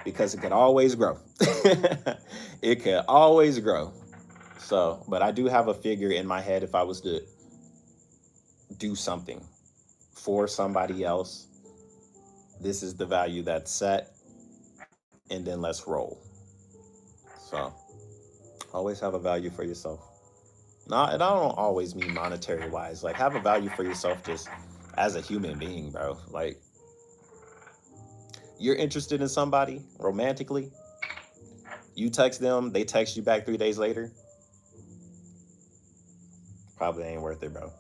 because it could always grow. It could always grow. So, but I do have a figure in my head if I was to do something for somebody else, this is the value that's set, and then let's roll. So, always have a value for yourself. Not, and I don't always mean monetary wise. Like, have a value for yourself just as a human being, bro. Like, you're interested in somebody romantically, you text them, they text you back 3 days later. Probably ain't worth it, bro.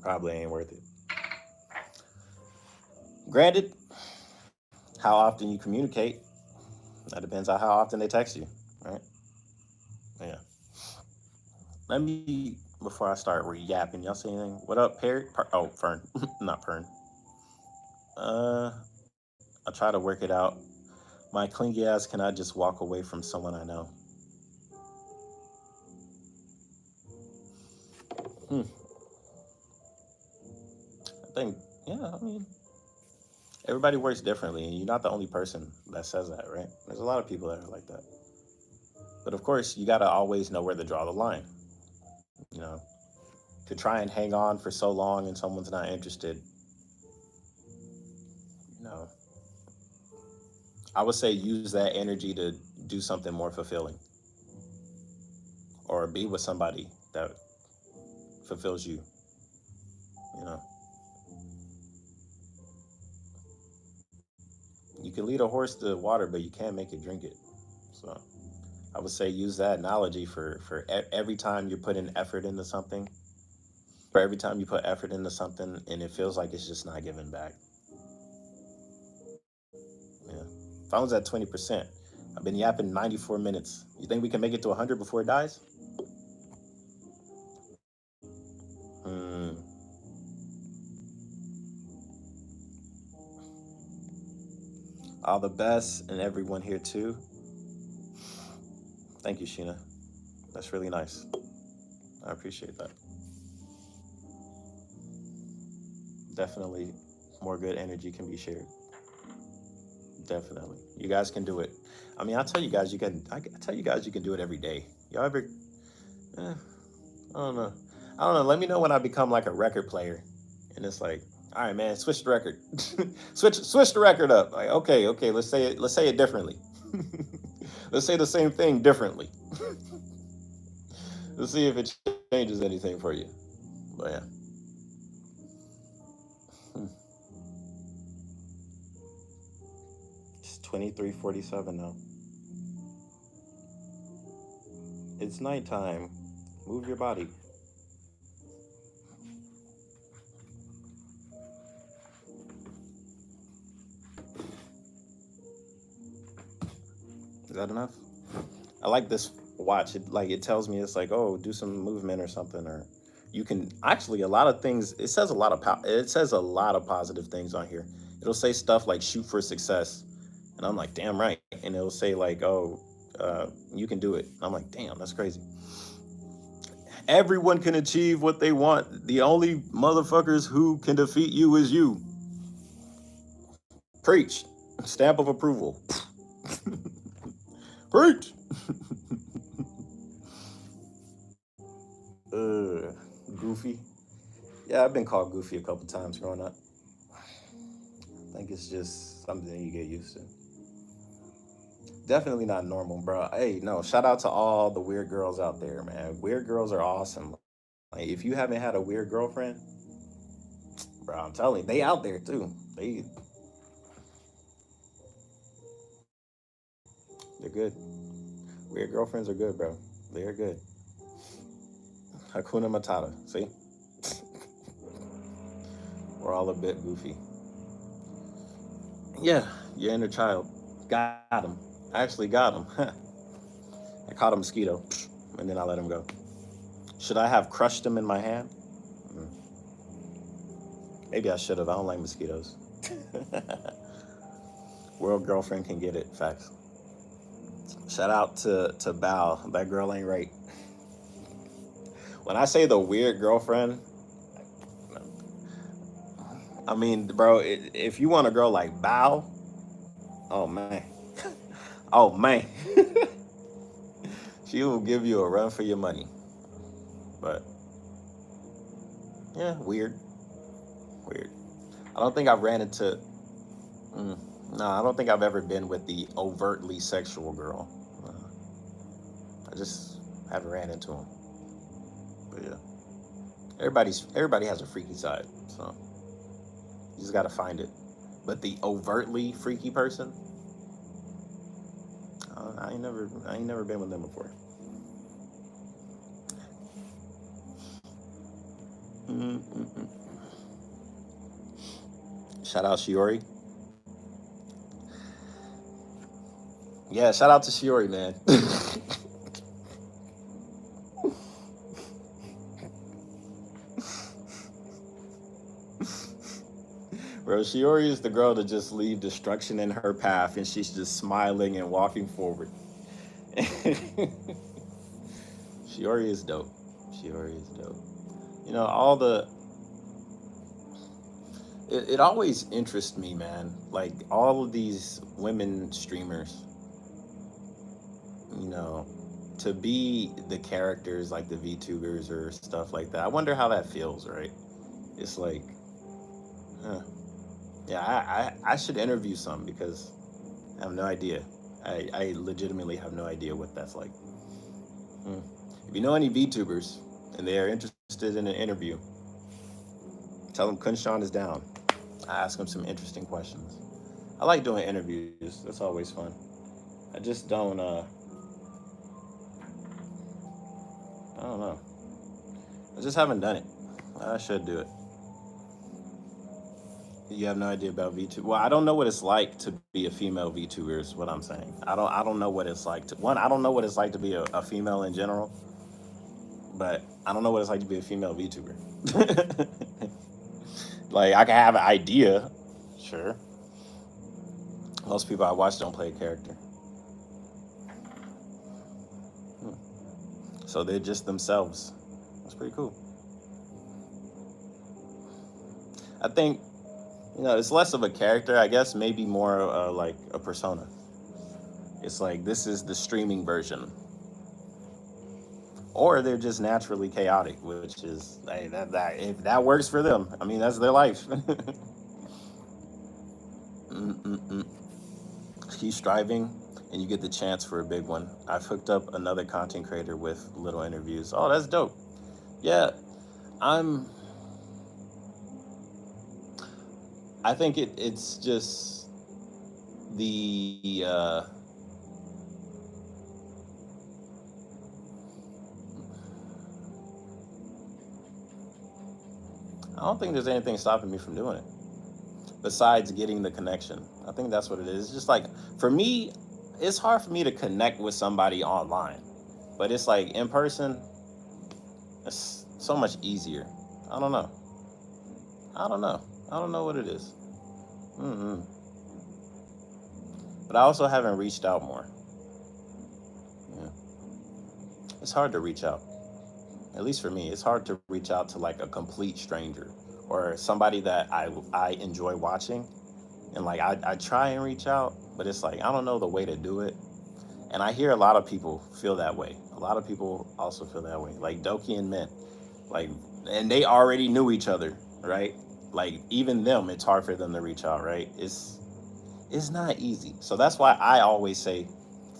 Probably ain't worth it. Granted, how often you communicate, that depends on how often they text you, right? Yeah. Let me, before I start yapping, y'all see anything? What up, Perry? Oh, Fern. Not Fern. I'll try to work it out. My clingy ass cannot just walk away from someone I know. Hmm. I think, yeah, I mean, everybody works differently, and you're not the only person that says that, right? There's a lot of people that are like that. But of course, you got to always know where to draw the line. You know, to try and hang on for so long and someone's not interested, you know, I would say use that energy to do something more fulfilling or be with somebody that fulfills you, you know. You can lead a horse to water, but you can't make it drink it. So I would say use that analogy for every time you're putting effort into something, for every time you put effort into something and it feels like it's just not giving back. Yeah. Phone's at 20%. I've been yapping 94 minutes. You think we can make it to 100 before it dies? Hmm. All the best and everyone here too. Thank you, Sheena. That's really nice. I appreciate that. Definitely more good energy can be shared. Definitely. You guys can do it. I mean, I tell you guys you can do it every day. Y'all ever I don't know. I don't know. Let me know when I become like a record player. and it's like, all right, man, switch the record, switch the record up. Like, okay, let's say it differently. Let's say the same thing differently. Let's see if it changes anything for you. But yeah. Hmm. It's 23:47 now. It's nighttime. Move your body. Is that enough? I like this watch. It tells me, it's like, oh, do some movement or something, or you can actually, a lot of things. It says a lot of it says a lot of positive things on here. It'll say stuff like shoot for success, and I'm like, damn right. And it'll say like, oh, you can do it. I'm like, damn, that's crazy. Everyone can achieve what they want. The only motherfuckers who can defeat you is you. Preach. Stamp of approval. Preach. Goofy. Yeah, I've been called goofy a couple times growing up. I think it's just something you get used to. Definitely not normal, bro. Hey, no, shout out to all the weird girls out there, man. Weird girls are awesome. Like, if you haven't had a weird girlfriend, bro, I'm telling you, they out there too. They're good. Weird girlfriends are good, bro. They're good. Hakuna Matata. See? We're all a bit goofy. Yeah, your inner child. Got him. I actually got him. I caught a mosquito, and then I let him go. Should I have crushed him in my hand? Mm. Maybe I should have. I don't like mosquitoes. World girlfriend can get it. Facts. Shout out to Bao. That girl ain't right. When I say the weird girlfriend, I mean, bro, if you want a girl like Bao, oh man, oh man, she will give you a run for your money. But yeah, weird. I don't think I've ran into. No, I don't think I've ever been with the overtly sexual girl. I just haven't ran into them. But yeah, everybody has a freaky side, so you just gotta find it. But the overtly freaky person, I ain't never been with them before. Mm-mm-mm. Shout out Shiori. Yeah, shout out to Shiori, man. Bro, Shiori is the girl to just leave destruction in her path, and she's just smiling and walking forward. Shiori is dope. Shiori is dope. You know, it always interests me, man. Like, all of these women streamers, you know, to be the characters like the VTubers or stuff like that. I wonder how that feels, right? It's like, huh. Yeah, I should interview some because I have no idea. I legitimately have no idea what that's like. Hmm. If you know any VTubers and they are interested in an interview, tell them KhunShawn is down. I ask them some interesting questions. I like doing interviews. That's always fun. I just don't. I don't know. I just haven't done it. I should do it. You have no idea about VTuber. Well, I don't know what it's like to be a female VTuber. Is what I'm saying. I don't know what it's like to. One, I don't know what it's like to be a female in general. But I don't know what it's like to be a female VTuber. Like, I can have an idea, sure. Most people I watch don't play a character. So they're just themselves. That's pretty cool. I think, you know, it's less of a character, I guess, maybe more like a persona. It's like, this is the streaming version. or they're just naturally chaotic, which is, hey, that if that works for them, I mean, that's their life. Mm-mm-mm. Keep striving, and you get the chance for a big one. I've hooked up another content creator with little interviews. Oh, that's dope. Yeah, I'm. I think it's just the. I don't think there's anything stopping me from doing it besides getting the connection. I think that's what it is. It's just like, for me, it's hard for me to connect with somebody online, but it's like in person, it's so much easier. I don't know. I don't know. I don't know what it is. Mm-mm. But I also haven't reached out more. Yeah. It's hard to reach out. At least for me, it's hard to reach out to like a complete stranger or somebody that I enjoy watching. And like I try and reach out, but it's like I don't know the way to do it. And I hear a lot of people feel that way. A lot of people also feel that way. Like Doki and Mint. Like, and they already knew each other, right? Like even them, it's hard for them to reach out, right? It's not easy. So that's why I always say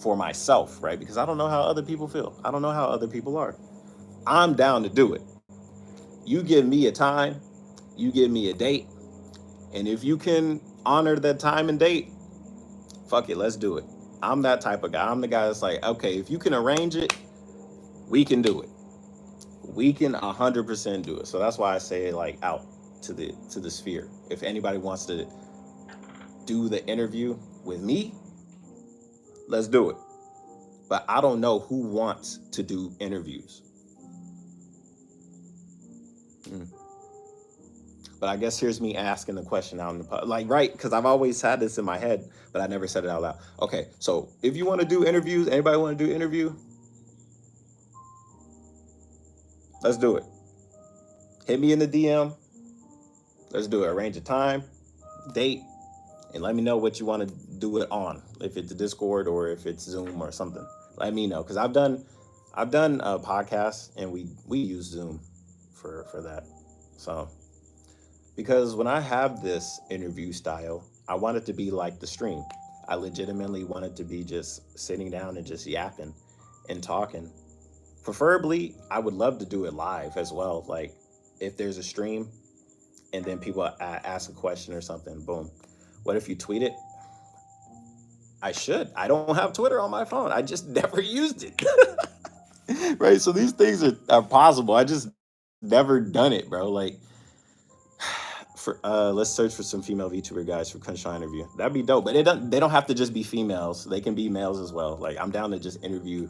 for myself, right? Because I don't know how other people feel. I don't know how other people are. I'm down to do it. You give me a time, you give me a date, and if you can honor that time and date, fuck it, let's do it. I'm that type of guy. I'm the guy that's like, okay, if you can arrange it, we can do it. We can 100% do it. So that's why I say like out to the sphere. If anybody wants to do the interview with me, let's do it. But I don't know who wants to do interviews. Mm. But I guess here's me asking the question out in the like, right? Because I've always had this in my head, but I never said it out loud. Okay, so if you want to do interviews, anybody want to do interview? Let's do it. Hit me in the DM. Let's do it. Arrange a time, date, and let me know what you want to do it on. If it's Discord or if it's Zoom or something, let me know because I've done a podcast and we use Zoom for that. So because when I have this interview style, I want it to be like the stream. I legitimately want it to be just sitting down and just yapping and talking. Preferably, I would love to do it live as well. Like if there's a stream and then people ask a question or something, boom. What if you tweet it? I should. I don't have Twitter on my phone. I just never used it. Right? So these things are possible. I just never done it, bro. Like for let's search for some female VTuber guys for KhunShawn interview. That'd be dope. But they don't have to just be females. They can be males as well. Like I'm down to just interview.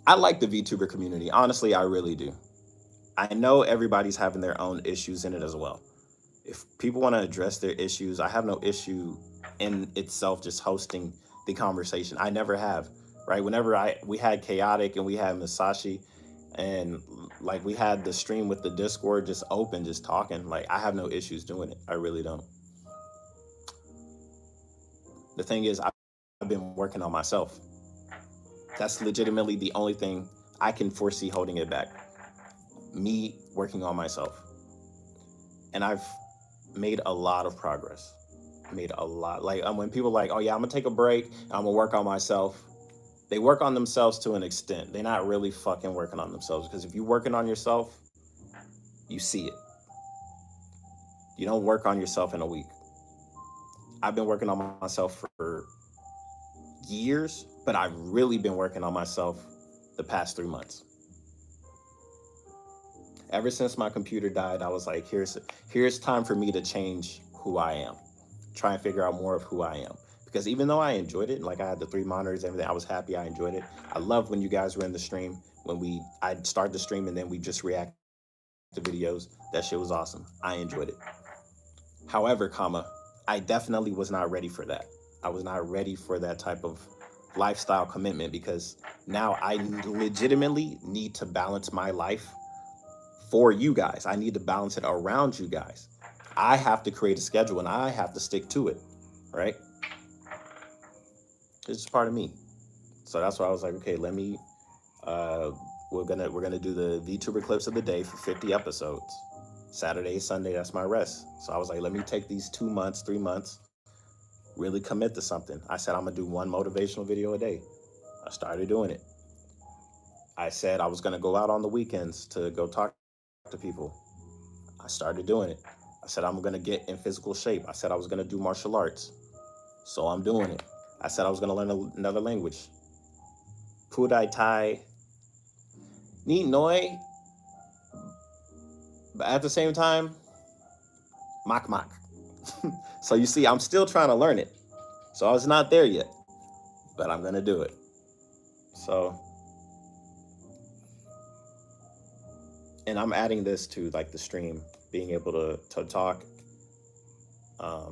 I like the VTuber community. Honestly, I really do. I know everybody's having their own issues in it as well. If people want to address their issues, I have no issue in itself just hosting the conversation. I never have, right? Whenever we had Chaotic and we had Masashi and like we had the stream with the Discord just open, just talking, like I have no issues doing it. I really don't. The thing is, I've been working on myself. That's legitimately the only thing I can foresee holding it back. Me working on myself. And I've made a lot of progress. Made a lot. Like when people are like, oh yeah, I'm gonna take a break, I'm gonna work on myself. They work on themselves to an extent. They're not really fucking working on themselves. Because if you're working on yourself, you see it. You don't work on yourself in a week. I've been working on myself for years, but I've really been working on myself the past 3 months. Ever since my computer died, I was like, here's time for me to change who I am. Try and figure out more of who I am. Because even though I enjoyed it, like I had the 3 monitors, everything, I was happy, I enjoyed it. I loved when you guys were in the stream, when I'd start the stream and then we just react to videos. That shit was awesome. I enjoyed it. However, I definitely was not ready for that. I was not ready for that type of lifestyle commitment because now I legitimately need to balance my life for you guys. I need to balance it around you guys. I have to create a schedule and I have to stick to it, right? It's just part of me. So that's why I was like, okay, let me We're gonna do the VTuber clips of the day for 50 episodes. Saturday, Sunday, that's my rest. So I was like, let me take these 2 months, 3 months, really commit to something. I said I'm gonna do one motivational video a day. I started doing it. I said I was gonna go out on the weekends to go talk to people. I started doing it. I said I'm gonna get in physical shape. I said I was gonna do martial arts. So I'm doing it. I said I was gonna learn another language. Pudai Tai Ni Noi, but at the same time, Mak Mak. So you see, I'm still trying to learn it. So I was not there yet, but I'm gonna do it. So, and I'm adding this to like the stream, being able to talk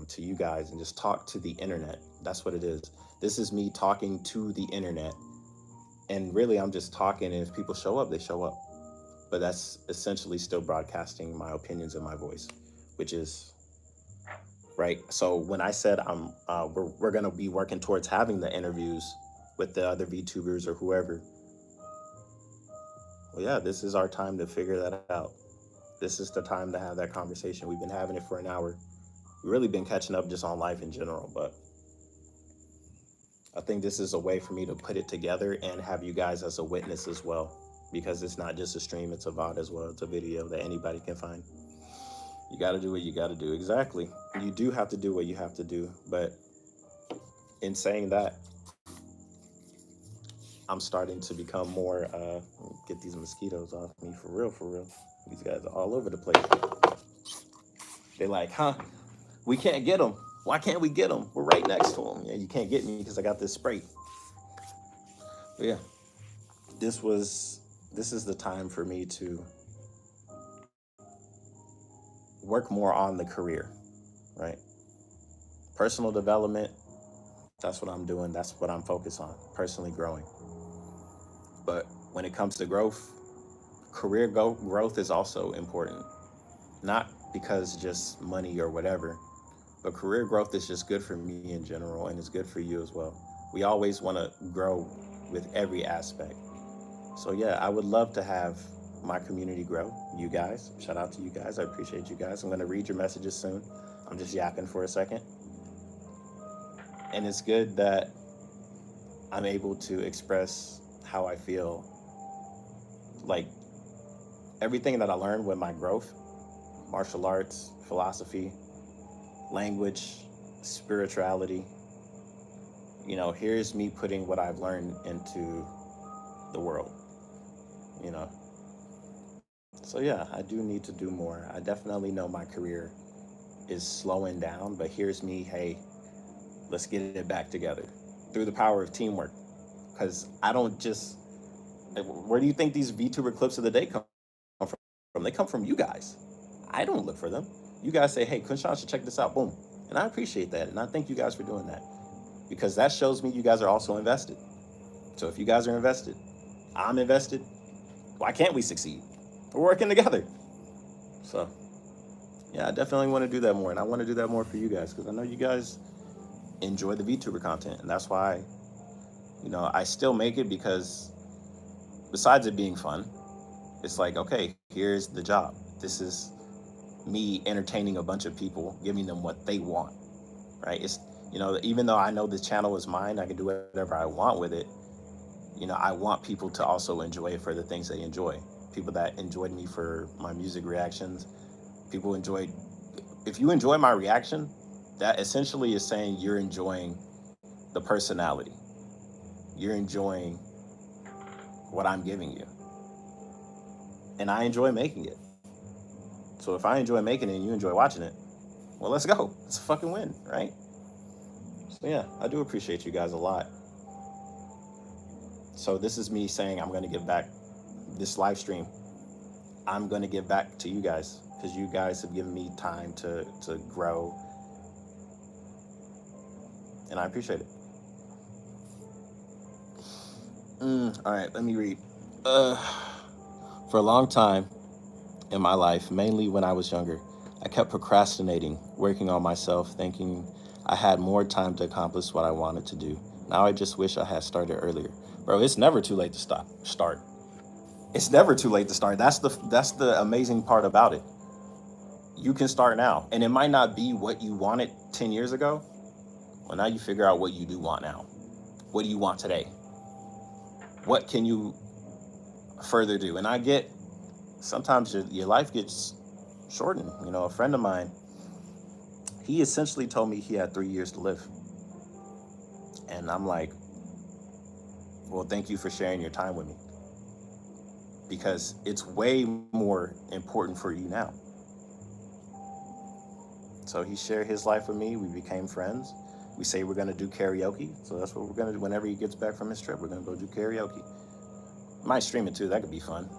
to you guys and just talk to the internet. That's what it is. This is me talking to the internet. And really, I'm just talking, and if people show up, they show up. But that's essentially still broadcasting my opinions and my voice, which is right. So when I said we're gonna be working towards having the interviews with the other VTubers or whoever, well, yeah, this is our time to figure that out. This is the time to have that conversation. We've been having it for an hour. We've really been catching up just on life in general, but I think this is a way for me to put it together and have you guys as a witness as well, because it's not just a stream, it's a VOD as well. It's a video that anybody can find. You got to do what you got to do. Exactly. You do have to do what you have to do. But in saying that, I'm starting to become more, get these mosquitoes off me for real, for real. These guys are all over the place. They're like, we can't get them. Why can't we get them? We're right next to them. Yeah, you can't get me because I got this spray. But yeah, this is the time for me to work more on the career, right? Personal development, that's what I'm doing. That's what I'm focused on, personally growing. But when it comes to growth, career growth is also important. Not because just money or whatever, but career growth is just good for me in general, and it's good for you as well. We always want to grow with every aspect. So yeah, I would love to have my community grow. You guys, shout out to you guys. I appreciate you guys. I'm going to read your messages soon. I'm just yapping for a second. And it's good that I'm able to express how I feel. Like everything that I learned with my growth, martial arts, philosophy, language, spirituality, here's me putting what I've learned into the world, So yeah, I do need to do more. I definitely know my career is slowing down, but here's me, hey, let's get it back together through the power of teamwork. Because I don't just, where do you think these VTuber clips of the day come from? They come from you guys. I don't look for them. You guys say, hey, KhunShawn should check this out, boom. And I appreciate that, and I thank you guys for doing that. Because that shows me you guys are also invested. So if you guys are invested, I'm invested, why can't we succeed? We're working together. So yeah, I definitely want to do that more, and I want to do that more for you guys, because I know you guys enjoy the VTuber content, and that's why, I still make it, because besides it being fun, it's like, okay, here's the job. This is me entertaining a bunch of people, giving them what they want, right? It's, even though I know this channel is mine, I can do whatever I want with it. I want people to also enjoy it for the things they enjoy. People that enjoyed me for my music reactions, if you enjoy my reaction, that essentially is saying you're enjoying the personality. You're enjoying what I'm giving you. And I enjoy making it. So if I enjoy making it and you enjoy watching it, well, let's go. It's a fucking win, right? So yeah, I do appreciate you guys a lot. So this is me saying I'm going to give back this live stream. I'm going to give back to you guys, because you guys have given me time to grow. And I appreciate it. All right, let me read. For a long time in my life, mainly when I was younger, I kept procrastinating, working on myself, thinking I had more time to accomplish what I wanted to do. Now I just wish I had started earlier. Bro, it's never too late to start. It's never too late to start. That's the amazing part about it. You can start now, and it might not be what you wanted 10 years ago. Well, now you figure out what you do want now. What do you want today? What can you further do? And I get sometimes your life gets shortened. You know, a friend of mine, he essentially told me he had 3 years to live. And I'm like, well, thank you for sharing your time with me, because it's way more important for you now. So he shared his life with me. We became friends. We say we're going to do karaoke. So that's what we're going to do. Whenever he gets back from his trip, we're going to go do karaoke. Might stream it too. That could be fun.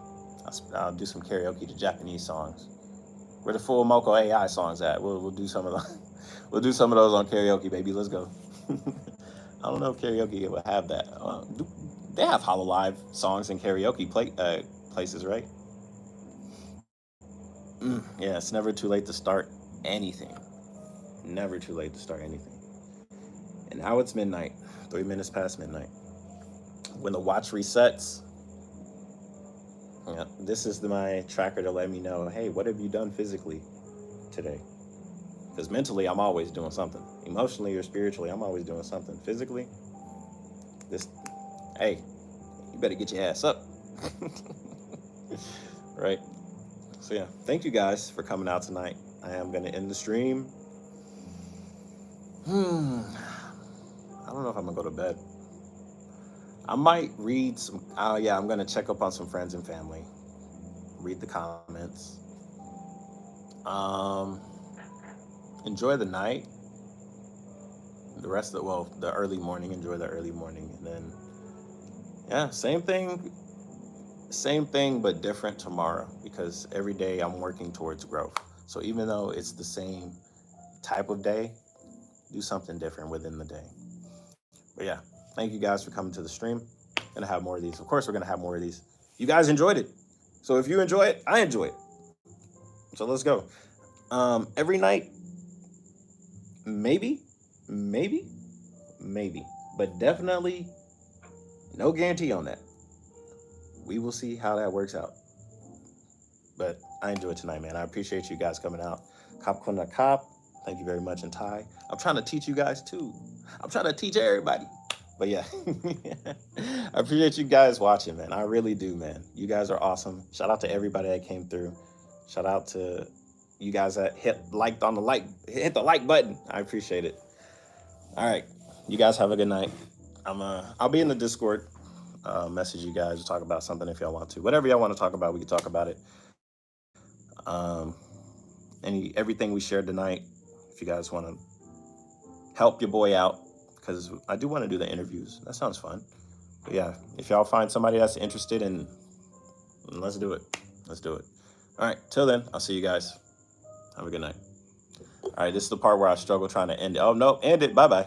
I'll do some karaoke to Japanese songs. Where the full Moko AI songs at? We'll do some of those. We'll do some of those on karaoke, baby. Let's go. I don't know if karaoke will have that. They have Hololive songs in karaoke places, right? Yeah, it's never too late to start anything. Never too late to start anything. And now it's midnight, 3 minutes past midnight. When the watch resets, yeah, this is my tracker to let me know, hey, what have you done physically today? Because mentally, I'm always doing something. Emotionally or spiritually, I'm always doing something. Physically, hey, you better get your ass up. Right? So yeah, thank you guys for coming out tonight. I am going to end the stream. I don't know if I'm going to go to bed. I might read some, yeah, I'm going to check up on some friends and family. Read the comments. Enjoy the night. The rest of the early morning, enjoy the early morning. And then, yeah, same thing, but different tomorrow, because every day I'm working towards growth. So even though it's the same type of day, do something different within the day. But yeah, thank you guys for coming to the stream. Gonna have more of these. Of course, we're gonna have more of these. You guys enjoyed it. So if you enjoy it, I enjoy it. So let's go. Every night, maybe, but definitely no guarantee on that. We will see how that works out. But I enjoyed tonight, man. I appreciate you guys coming out. Kop, thank you very much in Thai. I'm trying to teach you guys too. I'm trying to teach everybody. But yeah, I appreciate you guys watching, man. I really do, man. You guys are awesome. Shout out to everybody that came through. Shout out to you guys that hit the like button. I appreciate it. All right, you guys have a good night. I'll be in the Discord. Message you guys, talk about something if y'all want to. Whatever y'all want to talk about, we can talk about it. Everything we shared tonight. If you guys want to help your boy out, because I do want to do the interviews. That sounds fun. But yeah, if y'all find somebody that's interested in, let's do it. Let's do it. All right, till then, I'll see you guys. Have a good night. All right, this is the part where I struggle trying to end it. Oh, no, end it. Bye-bye.